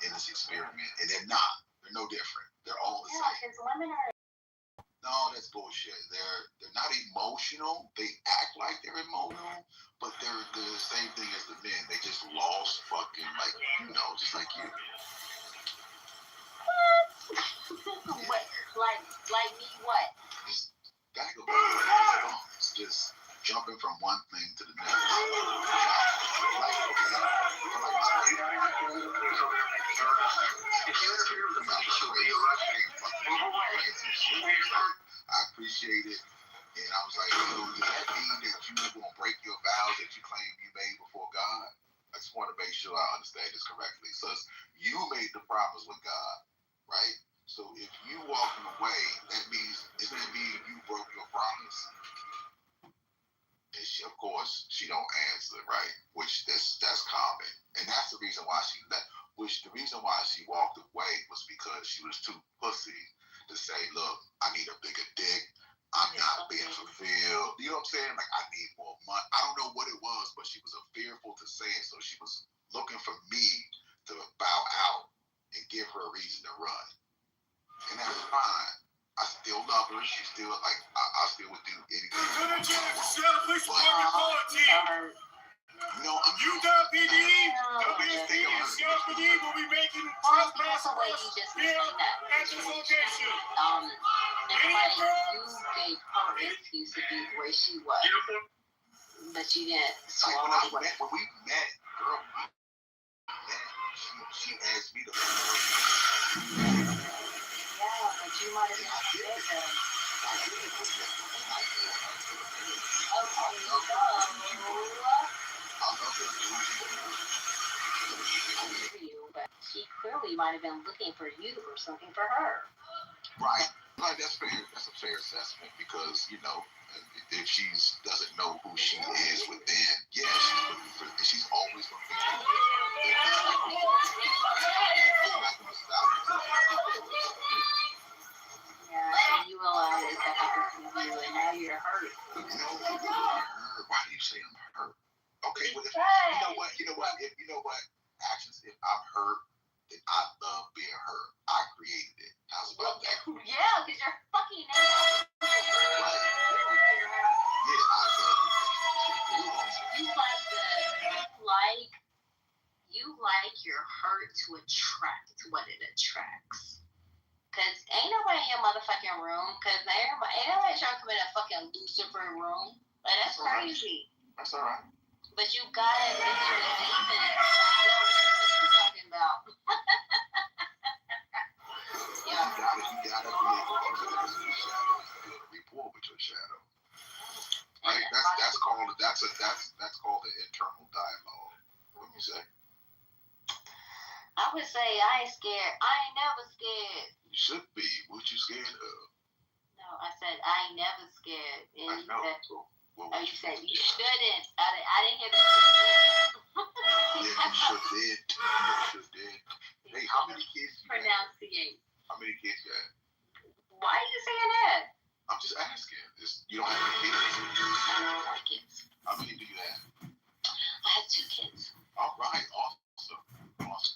in this experiment, and they're no different. They're all the same. Because women are. No, that's bullshit. They're not emotional. They act like they're emotional, but they're the same thing as the men. They just lost fucking just like you. What? Like me? What? Just gotta go back to it's just jumping from one thing to the next. I appreciate it. And I was like, does that mean that you gonna break your vows that you claim you made before God? I just want to make sure I understand this correctly. So you made the promise with God, right? So if you walking away, that means you broke your promise. And she, of course, she don't answer, right? Which that's common, and that's the reason why she left. The reason why she walked away was because she was too pussy to say, "Look, I need a bigger dick. I'm not being fulfilled." You know what I'm saying? Like, I need more money. I don't know what it was, but she was fearful to say it, so she was looking for me to bow out and give her a reason to run, and that's fine. I still love her. She still I still would do anything. UWPD, WSD, and CRPD will be making trespass arrests here at this location. You gave her an excuse to be where she was, but you didn't. So when we met, girl, she asked me to. Yeah, but you might have been better. But she clearly might have been looking for you or something for her. Right. Like, that's fair. That's a fair assessment because, if she doesn't know who she is within, yeah, she's always going to be. Yeah, you allowed it to happen to you, and now you're hurt. Why do you say I'm hurt? Okay, well, you know what? Actions, if I'm hurt, then I love being hurt. I created it. How's about that? Yeah, because you're fucking asshole. Yeah, I love it. You like your hurt to attract what it attracts. Cause ain't nobody in your motherfucking room. Cause ain't nobody trying to come in a fucking Lucifer room. Like, that's crazy. That's all right. But you gotta admit you're a demon. Know what you're talking about. Yeah. You gotta be able to report with your shadow. Right? That's called the internal dialogue. What do you say? I would say I ain't scared. I ain't never scared. You should be. What you scared of? No, I said I ain't never scared. And I know. you said you shouldn't. I didn't hear the Yeah, you sure did. Hey, how many kids you pronunciate. How many kids you have? Why are you saying that? I'm just asking. You don't have any kids? I don't have kids. How many do you have? I have 2 kids. All right. Awesome.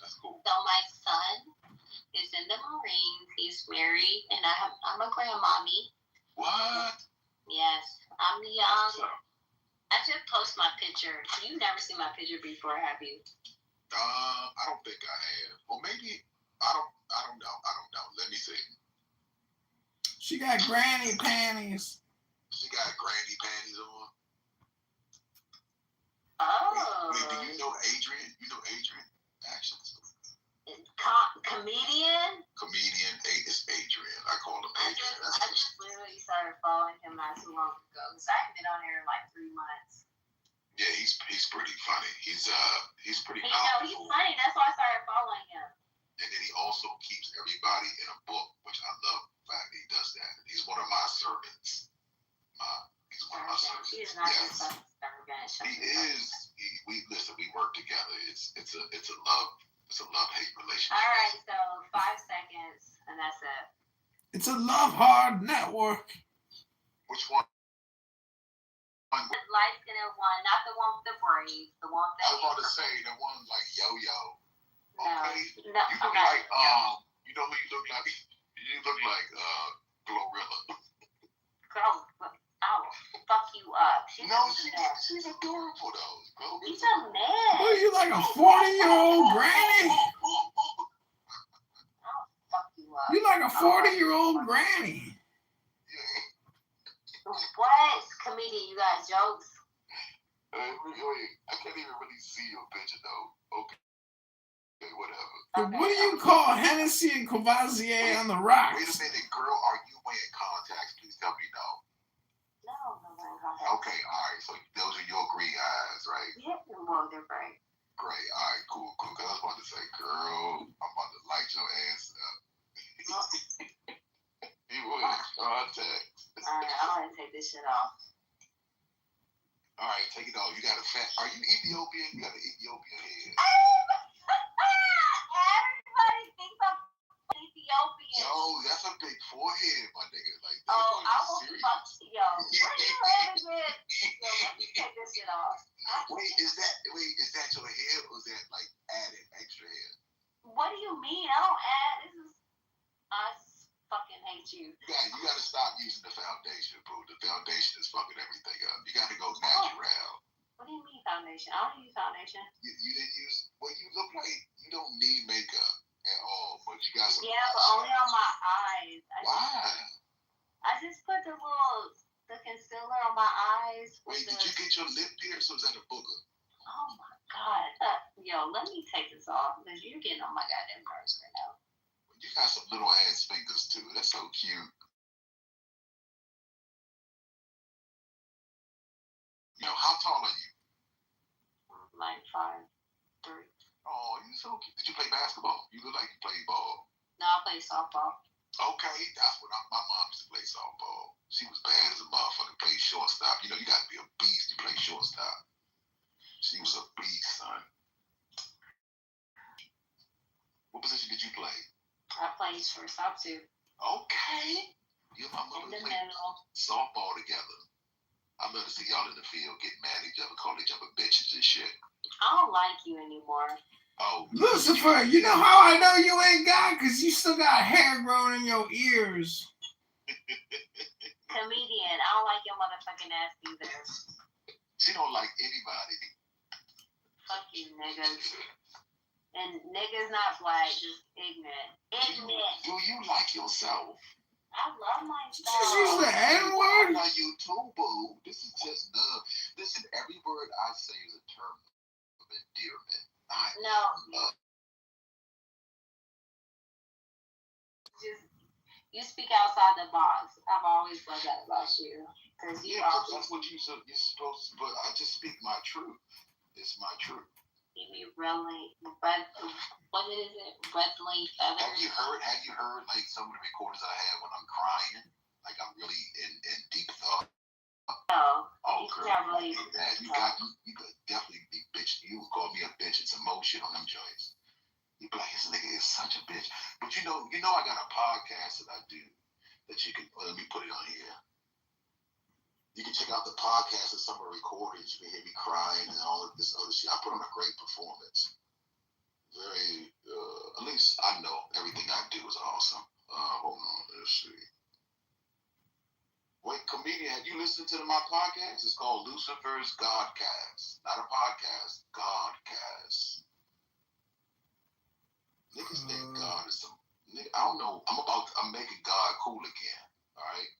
That's cool. So my son is in the Marines. He's married I'm a grandmommy. What? Yes, I'm young. I just post my picture. You never seen my picture before, have you? I don't think I have. Or maybe I don't know. Let me see. She got granny panties. She got granny panties on. Oh. Wait, do you know Adrian? You know Adrian? Actually. Comedian? Comedian, it's Adrian. I call him Adrian. I just literally started following him not too long ago. So I haven't been on here in like 3 months. Yeah, he's pretty funny. He's pretty He's powerful. funny. That's why I started following him. And then he also keeps everybody in a book, which I love the fact that he does that. He's one of my servants. He's one of my servants. He is not just a servant. He is. We work together. It's a love-hate relationship. All right, so 5 seconds, and that's it. It's a love hard network. Which one? The light-skinned one, not the one with the braids, the one that. I was about to say the one like Yo-Yo. Okay. No. You look like you know who you look like? You look like Glorilla. Girl, I'll fuck you up. She's adorable though. Glorilla. He's a man. What are you, like a 40-year-old granny? I'll fuck you up. You like a 40-year-old granny. What? Comedian, you got jokes? Wait, I can't even really see your picture though. Okay, whatever. Okay. What do you call Hennessy and Courvoisier on the rocks? Wait a minute, girl. Are you wearing contacts? Please tell me no. No, I'm not wearing contacts. Okay, all right. So those are your green eyes, right? Yeah, well, they're bright. Great. All right, cool. Because I was about to say, girl, I'm about to light your ass up. You wearing contacts. Alright, I'm gonna take this shit off. Alright, take it off. You got a fat. Are you Ethiopian? You got an Ethiopian head. Everybody thinks I'm Ethiopian. Yo, that's a big forehead, my nigga. Like, I will fuck yo. What you laughing at? Yo, let me take this shit off. Wait, is that your hair or is that like added extra hair? What do you mean? I don't add. I fucking hate you. Yeah, you gotta stop using the foundation, boo. The foundation is fucking everything up. You gotta go natural. What do you mean foundation? I don't use foundation. You didn't use. Well, you look like you don't need makeup at all, but you got some. Yeah, but only on my eyes. Why? I just put the concealer on my eyes. Wait, did you get your lip pierced or is that a booger? Oh my god. Yo, let me take this off because you're getting on my goddamn nerves right now. You got some little ass fingers too. That's so cute. Yo, how tall are you? Like 5'3". Oh, you so cute. Did you play basketball? You look like you played ball. No, I play softball. Okay, that's what my mom used to play softball. She was bad as a motherfucker. Played shortstop. You know, you got to be a beast to play shortstop. She was a beast, son. What position did you play? I played shortstop too. Okay. You and my mother played softball together. I'd love to see y'all in the field getting mad at each other, calling each other bitches and shit. I don't like you anymore. Oh. Lucifer, you know how I know you ain't God? Because you still got hair growing in your ears. Comedian, I don't like your motherfucking ass either. She don't like anybody. Fuck you, niggas. And niggas not black, just ignorant. Do you like yourself? I love myself. Just use the N-word? I love you too, boo. This is just love. Listen, every word I say is a term of endearment. You speak outside the box. I've always loved that about you. Because that's what you're supposed to, but I just speak my truth. It's my truth. You really, what is it? Redly feathers? Have you heard like some of the recordings I have when I'm crying? Like I'm really in deep thought. No. Oh, girl, you could definitely be bitch. You would call me a bitch. It's emotion on them joints. You be like, this nigga is such a bitch. But you know, I got a podcast that I do that you can. Let me put it on here. You can check out the podcast and some of the recordings. You can hear me crying and all of this other shit. I put on a great performance. Very, at least I know everything I do is awesome. Hold on, let's see. Wait, comedian, have you listened to my podcast? It's called Lucifer's Godcast. Not a podcast, Godcast. Niggas think God is some nigga. I don't know. I'm making God cool again. All right,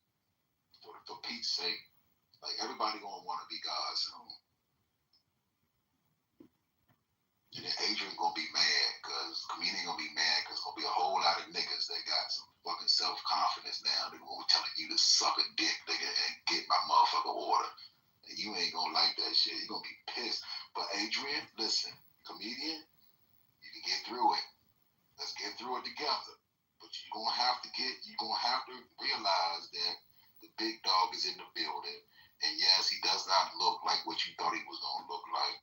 for Pete's sake, like everybody gonna want to be God soon. And then Adrian gonna be mad because comedian gonna be mad because gonna be a whole lot of niggas that got some fucking self confidence now. They gonna be telling you to suck a dick, nigga, and get my motherfucker order. And you ain't gonna like that shit. You gonna be pissed. But Adrian, listen, comedian, you can get through it. Let's get through it together. But you're gonna have to realize that the big dog is in the building. And yes, he does not look like what you thought he was gonna look like.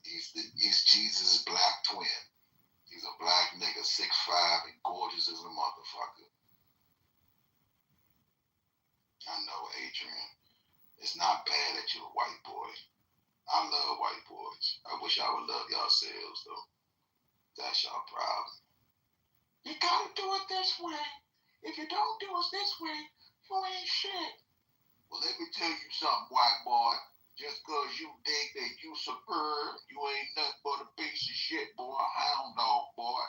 He's Jesus' black twin. He's a black nigga, 6'5" and gorgeous as a motherfucker. I know, Adrian. It's not bad that you're a white boy. I love white boys. I wish I would love yourselves, though. That's your problem. You gotta do it this way. If you don't do it this way, you ain't shit. Well, let me tell you something, white boy. Just cause you think that you superb, you ain't nothing but a piece of shit, boy. Hound dog, boy.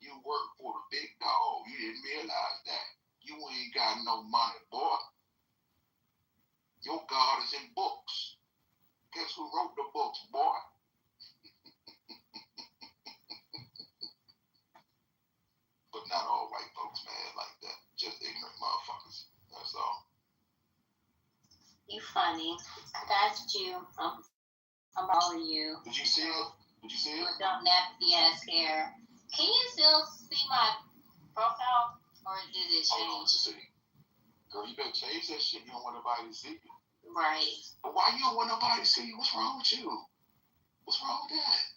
You work for the big dog. You didn't realize that. You ain't got no money, boy. Your God is in books. Guess who wrote the books, boy? But not all white folks mad like that. Just ignorant motherfuckers. That's all. You funny. That's you. I'm all you. Did you see it? Did you see it? With them nappy ass hair. Can you still see my profile? Or did it Hold on, change? see. Girl, you better change that shit. You don't want nobody to see you. Right. But why you don't want nobody to see you? What's wrong with you? What's wrong with that?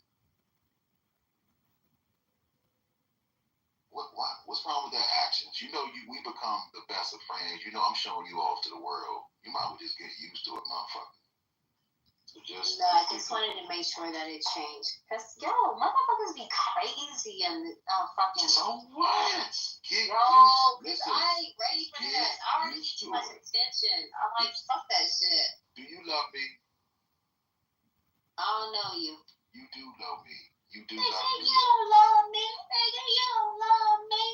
What's wrong with that actions? You know, we become the best of friends. You know, I'm showing you off to the world. You might as well just get used to it, motherfucker. So I just wanted to make sure that it changed. Cause yo, motherfuckers be crazy and fucking. So what? Listen, I ain't ready for that. I already need too much attention. I'm like, fuck that shit. Do you love me? I don't know you. You do love me. You do love me. You don't love me. Nigga, you don't love me.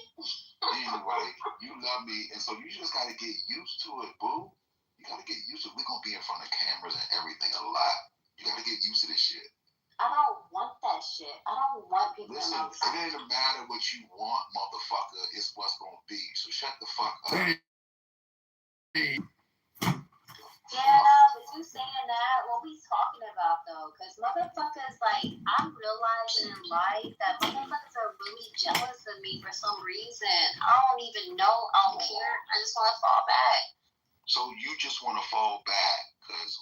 Anyway, you love me, and so you just gotta get used to it, boo. You gotta get used to it. We're gonna be in front of cameras and everything a lot. You gotta get used to this shit. I don't want that shit. I don't want people Listen, to know. it ain't matter what you want, motherfucker. It's what's gonna be. So shut the fuck up. Yeah, but you saying that, what we talking about though? Because motherfuckers, like, I'm realizing in life that motherfuckers are really jealous of me for some reason. I don't even know. I don't care. I just want to fall back. So you just want to fall back because,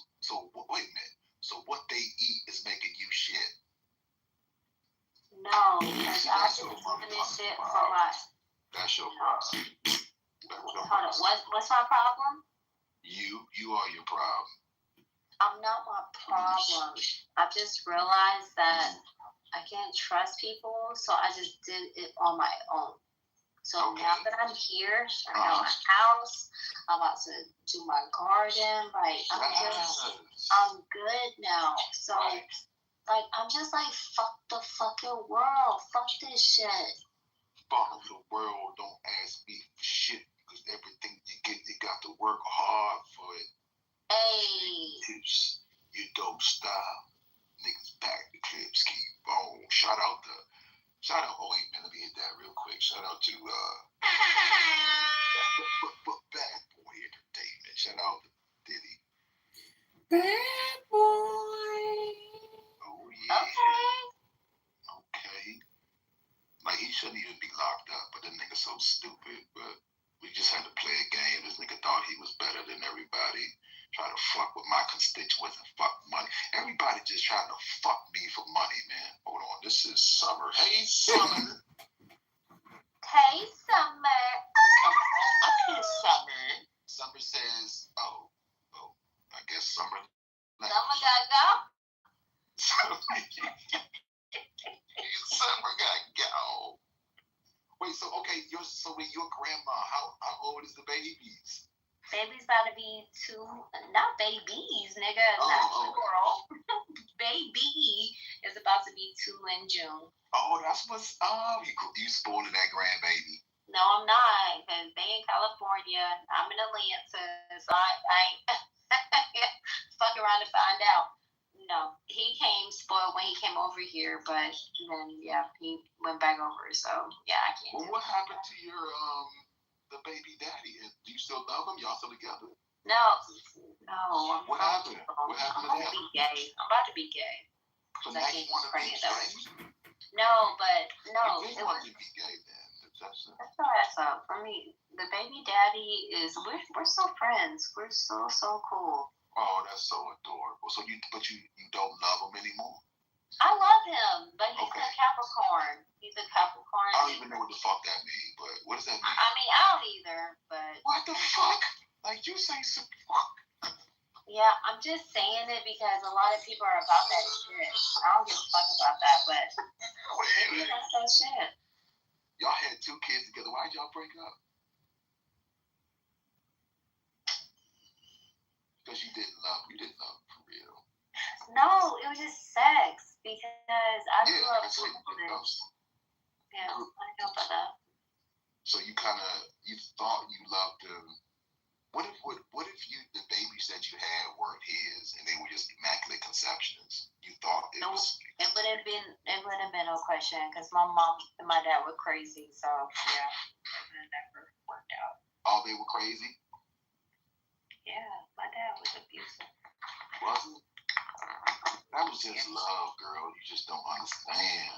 wait a minute. So what they eat is making you shit. No, because I just doing this shit for my. That's your problem. Hold on. What's my problem? You are your problem. I'm not my problem. I just realized that I can't trust people, so I just did it on my own. So now that I'm here, I got my house, I'm about to do my garden, like, I'm good now. So, like, I'm just like, fuck the fucking world. Fuck this shit. Fuck the world. Don't ask me for shit. Because everything you get, you got to work hard for it. Hey. You don't stop. Niggas back the clips keep on. Shout out, oh wait, man, let me hit that real quick. Shout out to, Bad Boy Entertainment. Shout out to Diddy. Bad boy. Oh, yeah. Okay. Like, he shouldn't even be locked up, but that nigga so stupid, but we just had to play a game. This nigga thought he was better than everybody. Try to fuck with my constituents and fuck money. Everybody just trying to fuck me for money, man. Hold on, this is Summer. Hey, Summer. Hey, Summer. Come on up here, Summer. Summer says, oh, I guess Summer. Summer gotta go. Summer gotta go. Wait, so okay, so Baby's about to be 2, not babies, nigga, not plural. Baby is about to be 2 in June. Oh, that's what's up. You spoiling that grandbaby. No, I'm not, because they in California. I'm in Atlanta, so I fuck around to find out. No, he came spoiled when he came over here, but then, yeah, he went back over, so, yeah, I can't. Well, what happened to your, the baby daddy? Do you still love him? Y'all still together? No. What happened? What happened to that? I'm about to be gay. So now you want to be gay? No, but no. You didn't want to be gay then. That's up. For me, the baby daddy is, we're still friends. We're so cool. Oh, that's so adorable. So you don't love him anymore? I love him, but he's a Capricorn. He's a Capricorn. I don't even know what the fuck that means, but what does that mean? I mean, I don't either, but... What the fuck? Like, you say some fuck. Yeah, I'm just saying it because a lot of people are about that shit. I don't give a fuck about that, but... That's that shit. Y'all had 2 kids together. Why'd y'all break up? Because you didn't love for real. No, it was just sex. Because I grew up with this. Yeah, I know about that. So you thought you loved him. What if the babies that you had weren't his and they were just immaculate conceptions? You thought it was. It would have been no question because my mom and my dad were crazy. So yeah, it would have never worked out. Oh, they were crazy? Yeah, my dad was abusive. Was it? That was just love, girl. You just don't understand.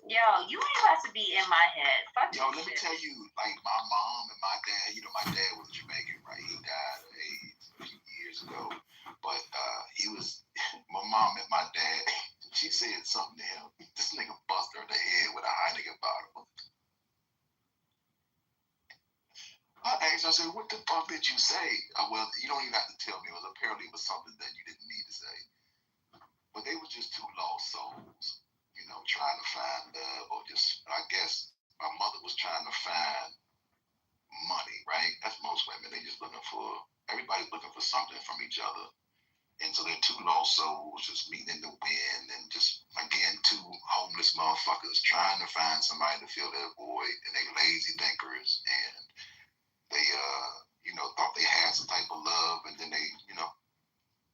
Yo, you ain't about to be in my head. Fuck Yo, let me tell you, like my mom and my dad, my dad was Jamaican, right? He died of AIDS a few years ago. But my mom and my dad, she said something to him. This nigga busted her in the head with a Heineken bottle. I asked her, I said, what the fuck did you say? Well, you don't even have to tell me. Apparently it was something that you didn't need to say. But they were just 2 lost souls, trying to find love, or just, I guess, my mother was trying to find money, right? That's most women. They just everybody's looking for something from each other. And so they're 2 lost souls just meeting in the wind and just, again, 2 homeless motherfuckers trying to find somebody to fill their void, and they lazy thinkers, and they, thought they had some type of love, and then they,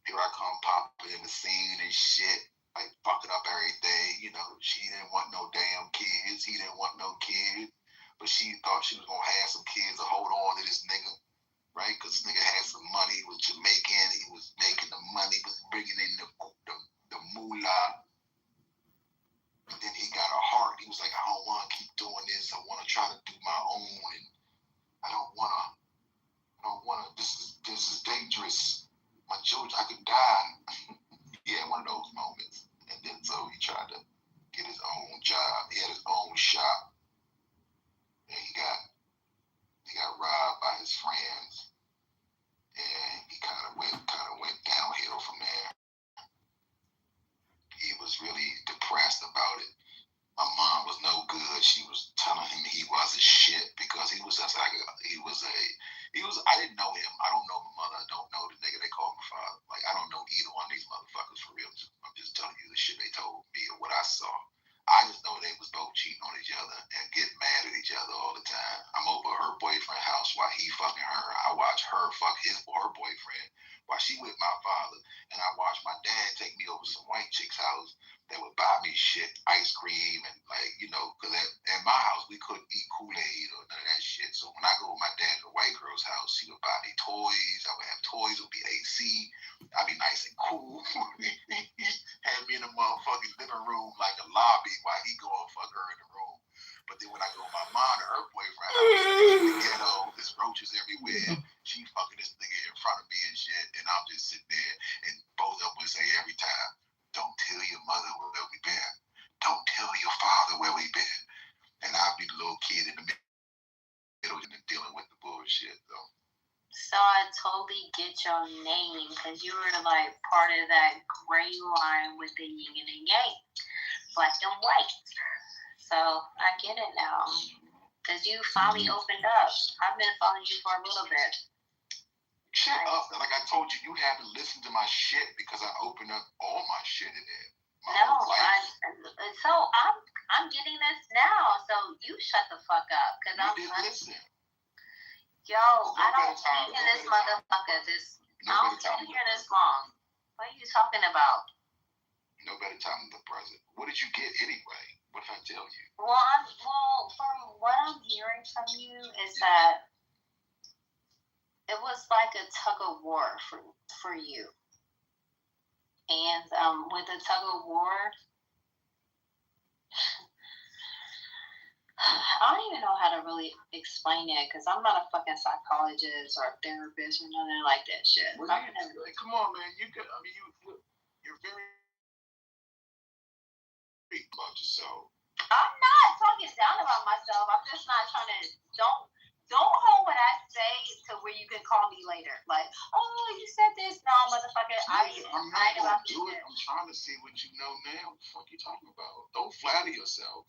here I come popping in the scene and shit, like fucking up everything, she didn't want no damn kids, he didn't want no kids, but she thought she was gonna have some kids to hold on to this nigga, right? Because this nigga had some money, he was Jamaican, he was making the money, was bringing in the moolah, and then he got a heart, he was like, I don't want to keep doing this, I want to try to do my own, and I don't want to, this is dangerous. My children, I could die. He had one of those moments. And then so he tried to get his own job. He had his own shop. And he got robbed by his friends. And he kind of went downhill from there. He was really depressed about it. My mom was no good. She was telling him he wasn't shit because he was just like I didn't know him. I don't know my mother. I don't know the nigga they call my father. Like, I don't know either one of these motherfuckers for real. I'm just telling you the shit they told me or what I saw. I just know they was both cheating on each other and getting mad at each other all the time. I'm over her boyfriend's house while he fucking her. I watch her fuck her boyfriend while she with my father. And I watch my dad take me over some white chick's house that would buy me shit, ice cream, and because at my house we couldn't eat Kool-Aid or none of that shit. So when I go with my dad to the white girl's house, she would buy me toys. I would have toys. It would be AC. I'd be nice and cool. Had me in the motherfucking living room like a lobby while he go and fuck her in the room. But then when I go with my mom and her boyfriend, I was in the ghetto. There's roaches everywhere. She fucking this nigga in front of me and shit, and I'm just sitting there, and both of them would say every time, don't tell your mother where we been. Don't tell your father where we been. And I'll be the little kid in the middle and dealing with the bullshit, though. So I totally get your name because you were like part of that gray line with the yin and the yang, black and white. So I get it now because you finally opened up. I've been following you for a little bit. Shut up. Like I told you, you haven't listened to my shit because I opened up all my shit in there. So I'm getting this now. So you shut the fuck up, cause I'm listen. Yo, I don't speak in this motherfucker. I don't speak here this long. What are you talking about? No better time than the present. What did you get anyway? What did I tell you? Well, from what I'm hearing from you is that it was like a tug of war for you. And with the tug of war, I don't even know how to really explain it because I'm not a fucking psychologist or a therapist or nothing like that shit. Well, come on, man. You're very about yourself. I'm not talking down about myself. I'm just not trying to. Don't hold what I say to where you can call me later. Like, oh, you said this. No, motherfucker. I'm not gonna do it. I'm trying to see what you know now. What the fuck you talking about? Don't flatter yourself.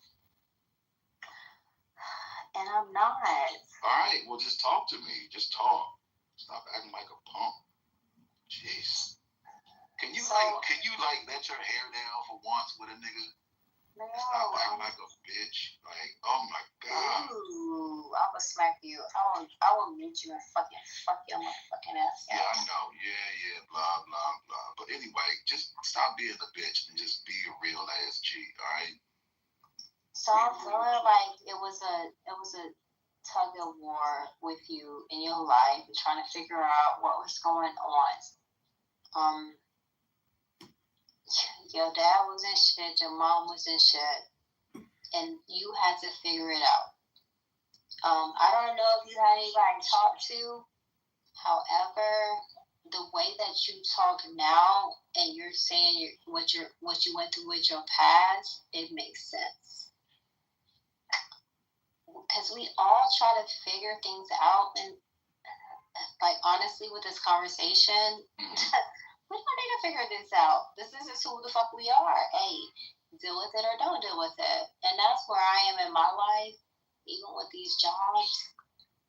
And I'm not. All right, well, just talk to me. Just talk. Stop acting like a punk. Jeez. Can you let your hair down for once with a nigga? No. Stop acting like a bitch. Like, oh my god. Ooh, I will smack you. I will mute you and fucking fuck your motherfucking ass. Yeah, I know. Yeah, blah, blah, blah. But anyway, just stop being a bitch and just be a real ass G, alright? So I'm feeling like it was a tug of war with you in your life, trying to figure out what was going on. Your dad was in shit, your mom was in shit, and you had to figure it out. I don't know if you had anybody to talk to. However, the way that you talk now and you're saying what you went through with your past, it makes sense. Because we all try to figure things out, and like honestly, with this conversation, we don't need to figure this out. This is just who the fuck we are. Hey, deal with it or don't deal with it. And that's where I am in my life, even with these jobs.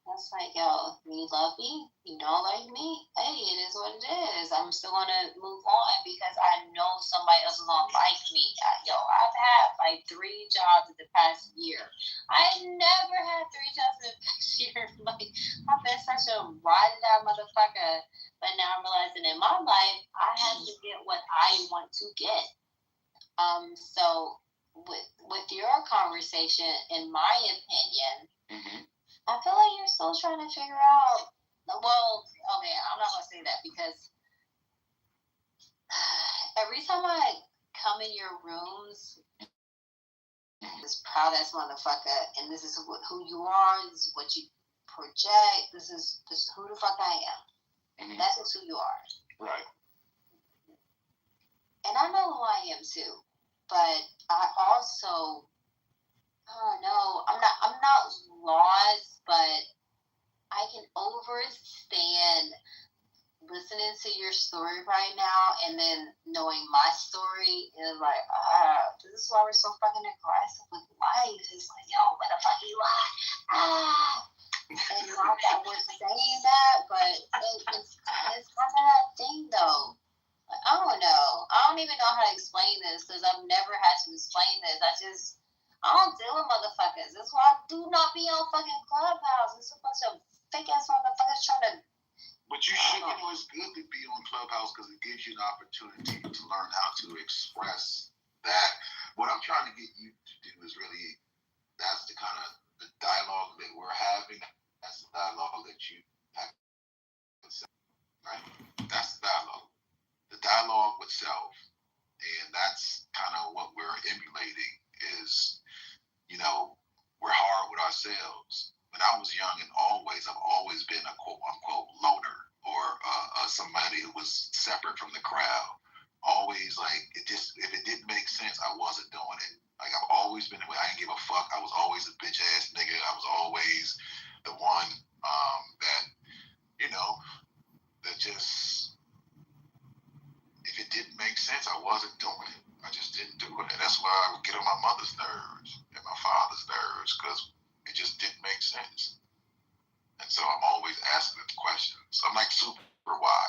That's like, yo, you love me, you don't like me, hey, it is what it is. I'm still gonna move on because I know somebody else is gonna like me. I've had like 3 jobs in the past year. I never had 3 jobs in the past year. Like, I've been such a riding out motherfucker. But now I'm realizing in my life, I have to get what I want to get. So with your conversation, in my opinion, I feel like you're still trying to figure out. Well, okay, I'm not gonna say that because every time I come in your rooms, this proud ass motherfucker, and this is who you are. This is what you project. This is who the fuck I am. That's just who you are. Right. And I know who I am too, but I also, I don't know. I'm not lost, but I can overstand listening to your story right now and then knowing my story is like, this is why we're so fucking aggressive with life. It's like, yo, where the fuck you at? And not that we're saying that, but it's kind of that thing though. Like, I don't know. I don't even know how to explain this because I've never had to explain this. I don't deal with motherfuckers. That's why I do not be on fucking Clubhouse. It's a bunch of fake ass motherfuckers trying to. But you should, it's good to be on Clubhouse because it gives you an opportunity to learn how to express that. What I'm trying to get you to do is really, that's the kind of the dialogue that we're having. That's the dialogue that you have to say, right? That's the dialogue. The dialogue with self. And that's kind of what we're emulating is, we're hard with ourselves. When I was young I've always been a quote unquote loner or somebody who was separate from the crowd. Always like if it didn't make sense, I wasn't doing it. Like I've always been the way. I didn't give a fuck. I was always a bitch ass nigga. I was always the one that that just if it didn't make sense, I wasn't doing it. I just didn't do it. And that's why I would get on my mother's nerves and my father's nerves because it just didn't make sense. And so I'm always asking the questions. I'm like super why?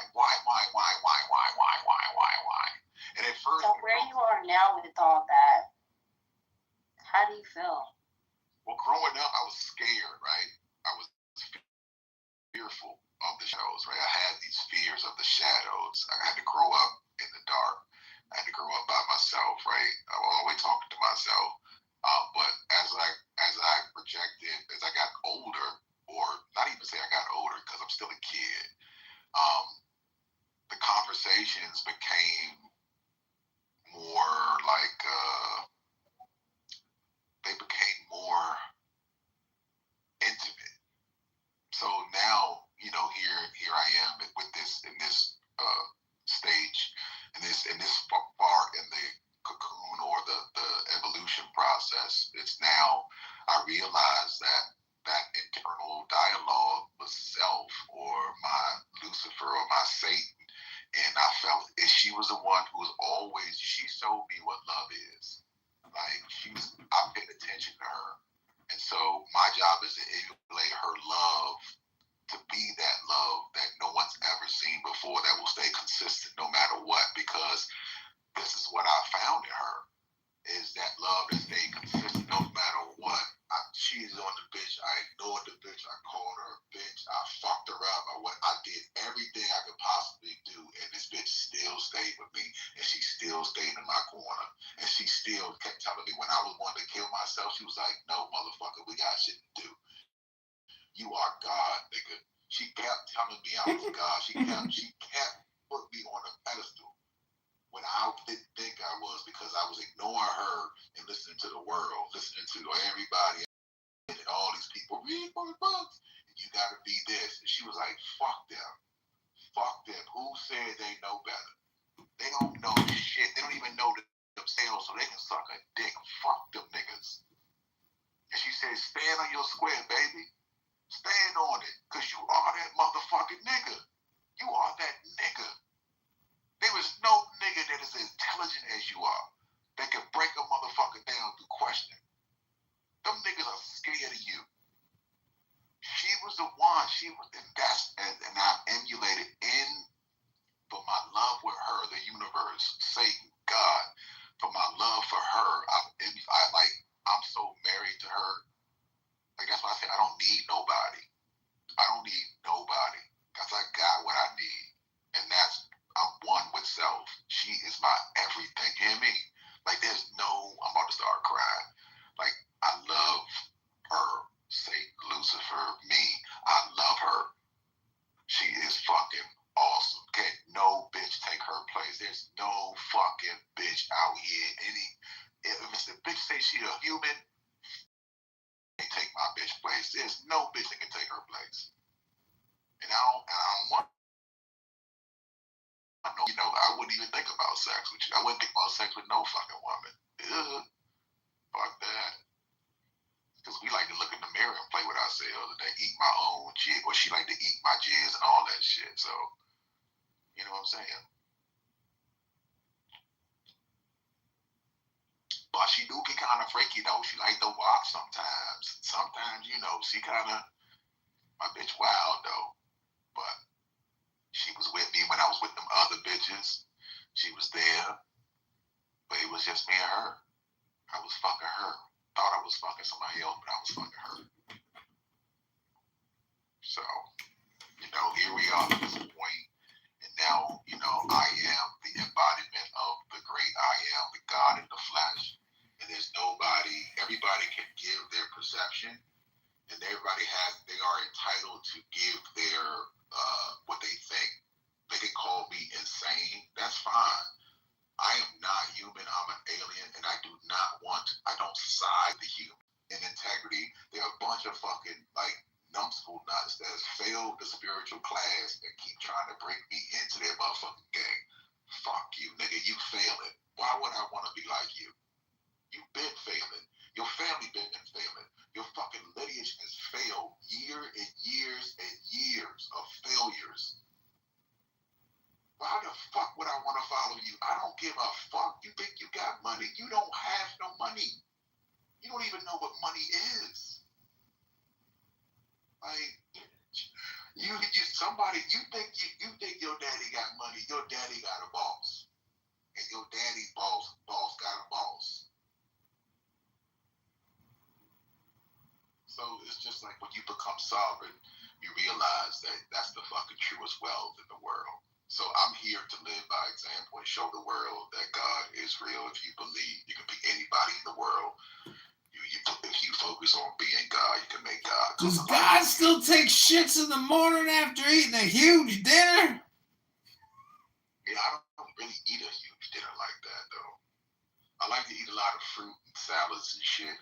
And at first, So where you are now with all that, how do you feel? well, growing up, I was scared, right? I was fearful of the shadows, right? I had these fears of the shadows. I had to grow up in the dark. I had to grow up by myself, right? I was always talking to myself. But as I projected, as I got older, or not even say I got older because I'm still a kid, the conversations became more like they became more intimate. So now, here I am with this in this stage, in this far in the cocoon or the evolution process. It's now I realize that internal dialogue with self or my Lucifer or my Satan, and I felt she was the one who was always, she showed me what love is. Like I paid attention to her. And so my job is to emulate her love, to be that love that no one's ever seen before, that will stay consistent no matter what, because this is what I found in her, is that love that stayed consistent no matter what. I cheated on the bitch, I ignored the bitch, I called her a bitch, I fucked her up, I did everything I could possibly do, and this bitch still stayed with me, and she still stayed in my corner, and she still kept telling me when I was wanting to kill myself, she was like, no, motherfucker, we got shit to do. You are God, nigga. She kept telling me I was God. She kept putting me on a pedestal when I didn't think I was, because I was ignoring her and listening to the world, listening to everybody and all these people, read my books, and you gotta be this. And she was like, fuck them. Fuck them. Who said they know better? They don't know shit. They don't even know themselves, so they can suck a dick. Fuck them niggas. And she said, stand on your square, baby. Stand on it, because you are that motherfucking nigga. You are that nigga. There is no nigga that is as intelligent as you are that can break a motherfucker down through questioning. Them niggas are scared of you. She was the one. She was, and I emulated for my love with her, the universe, Satan, God, for my love for her. I'm so married to her. Like that's why I say I don't need nobody. I don't need nobody, because I got what I need, and I'm one with self. She is my everything. You hear me? Like I'm about to start crying. Like I love her. Satan, Lucifer, me. I love her. She is fucking awesome. Can't no bitch take her place. There's no fucking bitch out here. If the bitch say she a human, can't take my bitch place. There's no bitch that can take her place. And I don't want. I wouldn't even think about sex with you. I wouldn't think about sex with no fucking woman. Ugh. Fuck that. Because we like to look in the mirror and play with ourselves and then eat my own jizz, or she like to eat my jizz and all that shit. So, you know what I'm saying? But she do get kind of freaky though. She like to walk sometimes. Sometimes, she kind of, my bitch wild though. But she was with me when I was with them other bitches. She was there. But it was just me and her. I was fucking her. Thought I was fucking somebody else, but I was fucking her. So, here we are at this point. And now, I am the embodiment of the great I am, the God in the flesh. And everybody can give their perception. And they are entitled to give their, what they think. They can call me insane. That's fine. I am not human. I'm an alien, and I don't side the human. In integrity, there are a bunch of fucking, numbskull nuts that has failed the spiritual class and keep trying to bring me into their motherfucking game. Fuck you, nigga. You failing. Why would I want to be like you? You've been failing. Your family been failing. Your fucking lineage has failed years and years and years of failures. Why the fuck would I want to follow you? I don't give a fuck. You think you got money. You don't have no money. You don't even know what money is. Like, You think your daddy got money? Your daddy got a boss, and your daddy's boss got a boss. So it's just like when you become sovereign, you realize that that's the fucking truest wealth in the world. So I'm here to live by example and show the world that God is real. If you believe, you can be anybody in the world. If you focus on being God, you can make God. Does God still take shits in the morning after eating a huge dinner? Yeah, I don't really eat a huge dinner like that though. I like to eat a lot of fruit and salads and shit.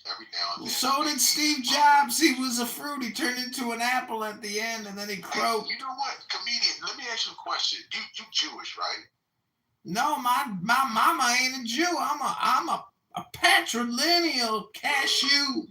Every now and then. So did Steve Jobs. He was a fruit. He turned into an apple at the end, and then he croaked. You know what, comedian? Let me ask you a question. You Jewish, right? No, my mama ain't a Jew. I'm a patrilineal cashew.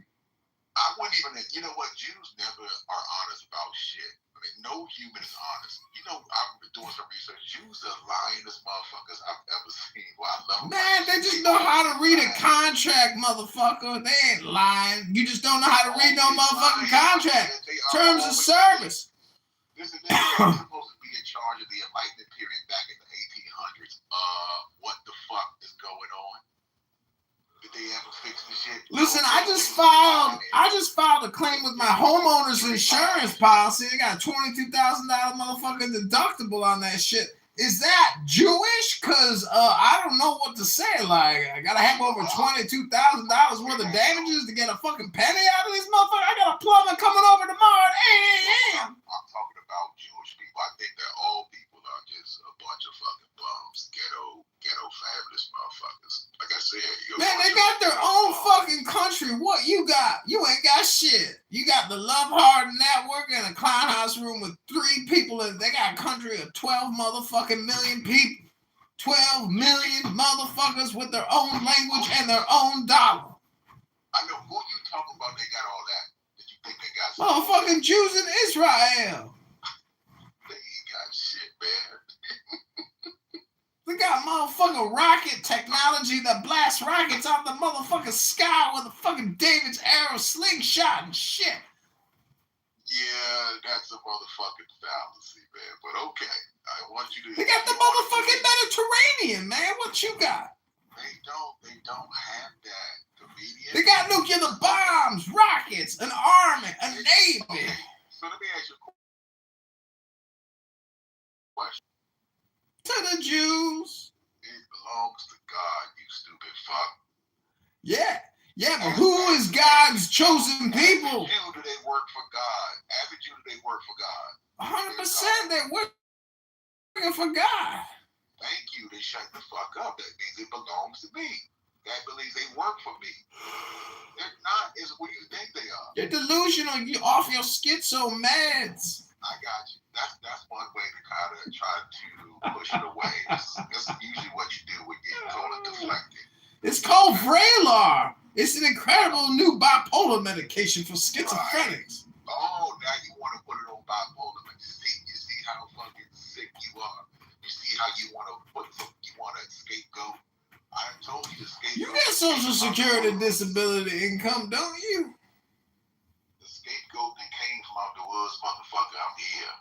I wouldn't even. You know what? Jews never are honest about shit. I mean, no human is honest. You know, I've been doing some research. Jews are lyingest motherfuckers I've ever seen. Well, I love them. Man, they just know how to read a contract, motherfucker. They ain't lying. You just don't know how to read no motherfucking contract. Terms of service. This is supposed to be in charge of the Enlightenment period back in the 1800s. What the fuck is going on? Did they ever fix the shit? Listen, I just filed a claim with my homeowner's insurance policy. They got a $22,000 motherfucking deductible on that shit. Is that Jewish? Cause I don't know what to say. Like, I gotta have over $22,000 worth of damages to get a fucking penny out of these motherfuckers. I got a plumber coming over tomorrow at 8 a.m. I'm talking about Jewish people. I think that all people are just a bunch of fucking bums, ghetto fabulous motherfuckers. Like I said, man, they got their own fucking country. What you got? You ain't got shit. You got the Love Hard Network and a clown house room with 3 people, and they got a country of 12 motherfucking million people. 12 million motherfuckers with their own language and their own dollar. I know who you talking about. They got all that. Did you think they got motherfucking Jews in Israel? They ain't got shit, man. They got motherfucking rocket technology that blasts rockets out the motherfucking sky with a fucking David's arrow slingshot and shit. Yeah, that's a motherfucking fallacy, man. But okay, I want you to. They got the motherfucking Mediterranean, man. What you got? They don't have that, comedian. They got nuclear bombs, rockets, an army, a navy. Okay. So let me ask you a question. To the Jews. It belongs to God, you stupid fuck. Yeah, but who is God's chosen people? As a Jew, do they work for God? As a Jew, do they work for God? 100% they working for God. Thank you. They shut the fuck up. That means it belongs to me. That believes they work for me. They're not as what you think they are. You're delusional. You off your schizo meds. I got you. That's one way to kind of try to push it away. That's usually what you do when you call it deflecting. It's called Vraylar. It's an incredible new bipolar medication for schizophrenics. Right. Oh, now you want to put it on bipolar. You see how fucking sick you are. You see how you want to scapegoat. I told you to scapegoat. You got Social Security disability income, don't you? The scapegoat that came from out the woods, motherfucker, I'm here.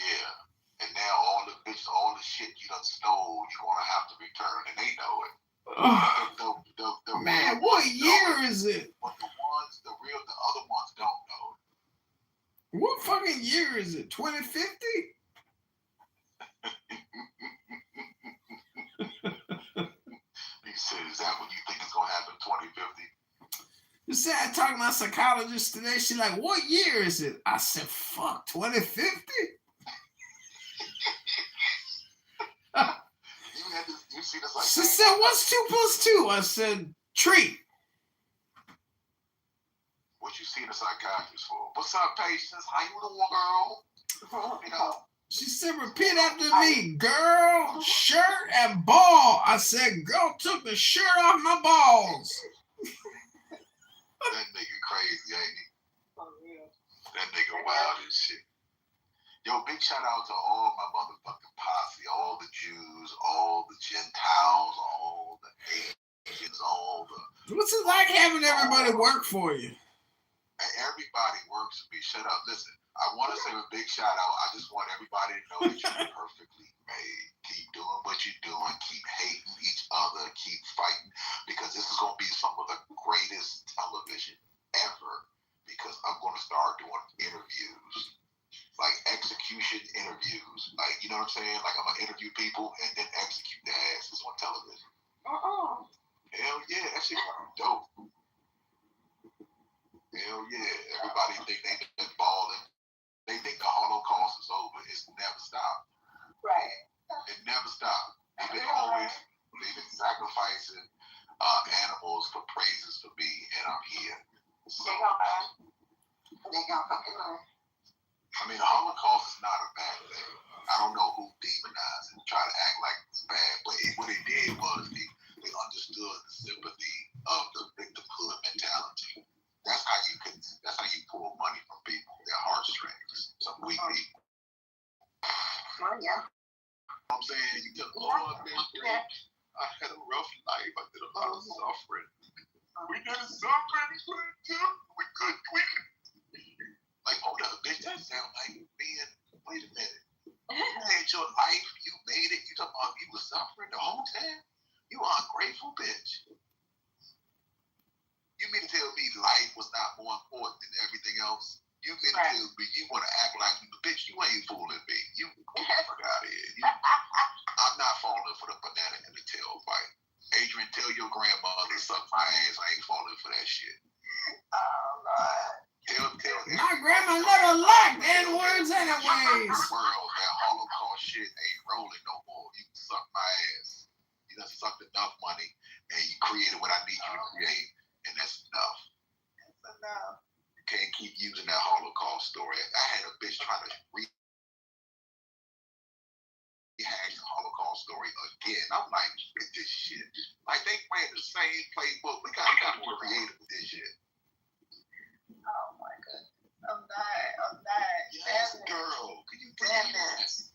Yeah. And now all the shit you done stole, you're going to have to return, and they know it. Man, what year is it? But the other ones don't know it. What fucking year is it? 2050? He said, is that what you think is going to happen in 2050? You see, I talked to my psychologist today. She's like, what year is it? I said, fuck, 2050? She said, what's 2 plus 2? I said, tree. What you see the psychiatrist for? What's up, patience? How you doing, girl? You know. She said, repeat after me, girl, shirt, and ball. I said, girl took the shirt off my balls. That nigga crazy, ain't he? That nigga wild as shit. Yo, big shout out to all my motherfucking posse, all the Jews, all the Gentiles, all the Asians, all the... What's it like having everybody work for you? And everybody works for me. Shut up. Listen, I want to say a big shout out. I just want everybody to know that you're perfectly made. Keep doing what you're doing. Keep hating each other. Keep fighting. Because this is going to be some of the greatest television ever. Because I'm going to start doing interviews. Like execution interviews. Like, you know what I'm saying? Like, I'm going to interview people and then execute their asses on television. Hell yeah. That shit gonna be dope. Hell yeah. Everybody think they been balling. They think the Holocaust is over. It's never stopped. Right. It never stopped. They've been sacrificing animals for praises for me, and I'm here. So, They gonna fucking learn. I mean, the Holocaust is not a bad thing. I don't know who demonized it and try to act like it's bad, but what they did was they understood the sympathy of the victimhood mentality. That's how you pull money from people, their heartstrings, some weak people. Well, yeah. You know what I'm saying? You just, I had a rough life. I did a lot of suffering. We did a suffering too. We could. Like, hold up, bitch. That sound like being, wait a minute. You had your life, you made it. You talking about you were suffering the whole time? You are ungrateful, bitch. You mean to tell me life was not more important than everything else? You mean to tell me you want to act like you, bitch, you ain't fooling me. You get the fuck out of here. I'm not falling for the banana in the tail fight. Adrian, tell your grandmother to suck my ass. I ain't falling for that shit. Oh, Lord. Tell My grandma never liked N-words anyways. World, that Holocaust shit ain't rolling no more. You can suck my ass. You done sucked enough money and you created what I need you to create. And that's enough. That's enough. You can't keep using that Holocaust story. I had a bitch trying to rehash the Holocaust story again. I'm like, with this shit. Like, they playing the same playbook. We got more creative with this shit. Oh my goodness. I'm dying. Yes, girl. Can you believe this?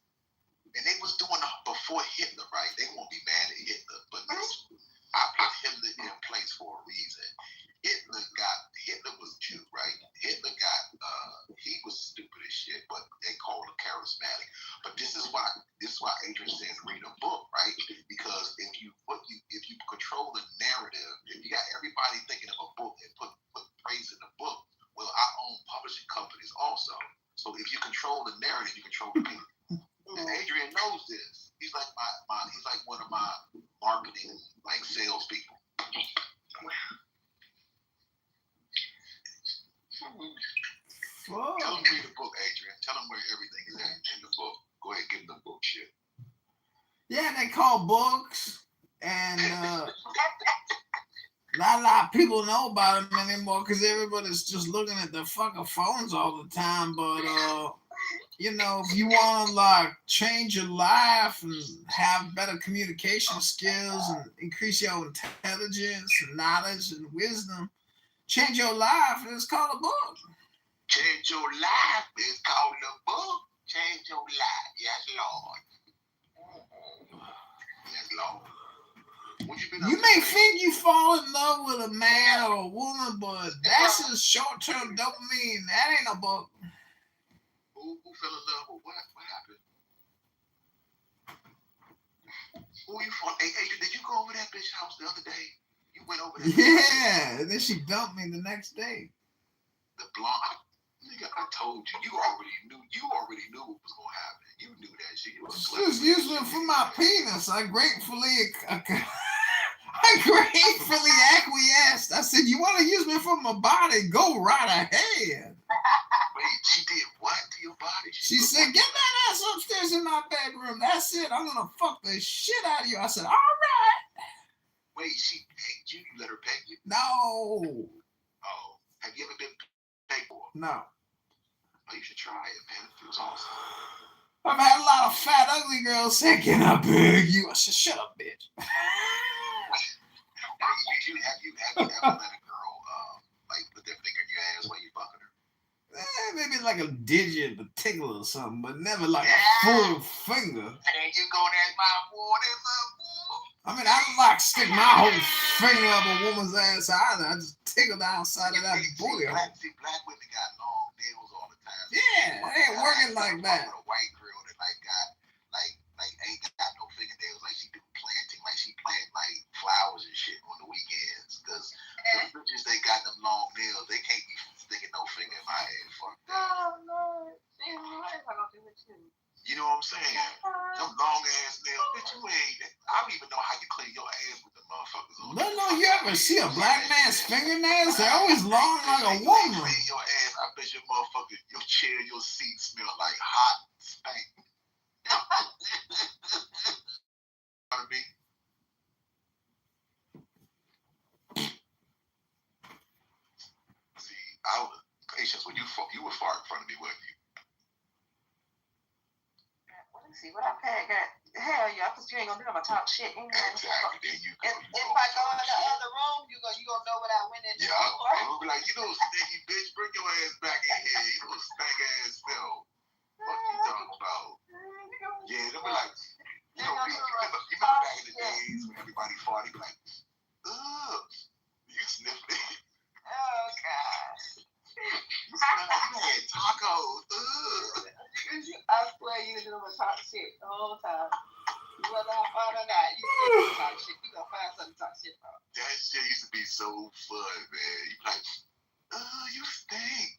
And they was doing it before Hitler, right? They won't be mad at Hitler, but listen, I put Hitler in place for a reason. Hitler was Jew, right? Hitler he was stupid as shit, but they called him charismatic. But this is why Adrian says read a book, right? Because if you control the narrative, if you got everybody thinking of a book and put praise in the book, well, I own publishing companies also. So if you control the narrative, you control the people. And Adrian knows this. He's like he's like one of my marketing salespeople. Whoa. Tell him read the book, Adrian. Tell him where everything is at in the book. Go ahead, give him the book shit. Yeah, they call books, and not a lot of people know about them anymore because everybody's just looking at their fucking phones all the time. But you know, if you want to change your life and have better communication skills and increase your intelligence and knowledge and wisdom, change your life, it's called a book. Change your life is called a book. Change your life. Yes, Lord. Yes, Lord. You may think you fall in love with a man or a woman, but that's just short-term dopamine. That ain't a book. Who fell in love with what? What happened? Who you from? Hey, did you go over that bitch house the other day? You went over there. Yeah, and then she dumped me the next day. The blonde. Nigga, I told you. You already knew what was gonna happen. You knew that shit. You was using it for my penis. I gratefully acquiesced. I said, "You want to use me for my body? Go right ahead." Wait, she did what to your body? She said, "Get that ass upstairs in my bedroom. That's it. I'm gonna fuck the shit out of you." I said, "All right." Wait, she pegged you? You let her peg you? No. Oh, have you ever been pegged before? No. Oh, you should try it, man. It was awesome. I've had a lot of fat, ugly girls say, "Can I beg you?" I said, "Shut up, bitch." Have you ever let a girl put their finger in your ass while you fucking her? Maybe like a digit, a tickle or something, but never like a full finger. There you go, that's my boy, I mean, I don't stick my whole finger up a woman's ass either. I just tickle the outside of that booty. Black women got long nails all the time. Yeah, they ain't working like that. A white girl that ain't got no fingernails, like she do planting, like she plant like flowers and shit on the weekends. Cause the bitches they got them long nails, they can't be sticking no finger in my head. Fuck that. Oh Lord, damn, I ain't gonna do it too. You know what I'm saying? Them long ass nails, bitch, you ain't. I don't even know how you clean your ass with them motherfuckers on. No, you ever see a black man's fingernails? They're always long like a woman. Clean your ass, I bet your motherfucker, your chair, your seat smell like hot spank. You know what I mean? See, I was Patience when you were far in front of me, wasn't you? Let me see what I paid. Hell yeah, because you ain't gonna do my talk shit anyway. Exactly. There you go. If I go in the other room, you gonna know what I went in. Yeah, I'm gonna be like, you know, stinky bitch, bring your ass back in here. You know, stank ass still. What you talking about? Yeah, they'll be like, you know, you remember back in the days when everybody fought, he'd be like, ugh, you sniffed it. Oh God. You had tacos. Ugh. I swear you were doing talk shit the whole time. Whether I found or not, you still talk shit. You gonna find something to talk shit about. That shit used to be so fun, man. You like, you stink.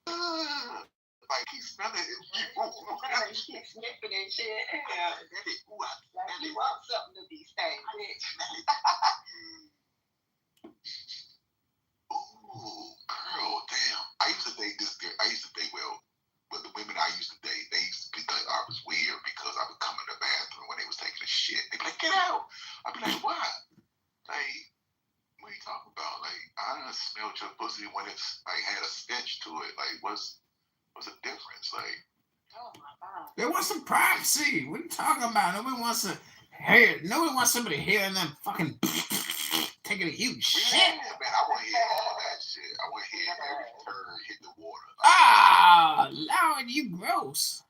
Like he smelling it. You keep sniffing and shit. Yeah. Like you want something to be stank, bitch. Ooh, girl, damn. I used to date this girl. But the women I used to date, they used to think I was weird because I would come in the bathroom when they was taking a shit. They'd be like, get out. I'd be like, why? Like, what are you talking about? Like, I done smelled your pussy when it's like had a stench to it. Like, what's the difference? Like, oh my God. They want some privacy. What are you talking about? Nobody wants to hear. Nobody wants somebody hearing them fucking taking a huge shit. Yeah, man, I want to hear all that shit. I want to hear every turd hit the water. Ah, Lord, you gross.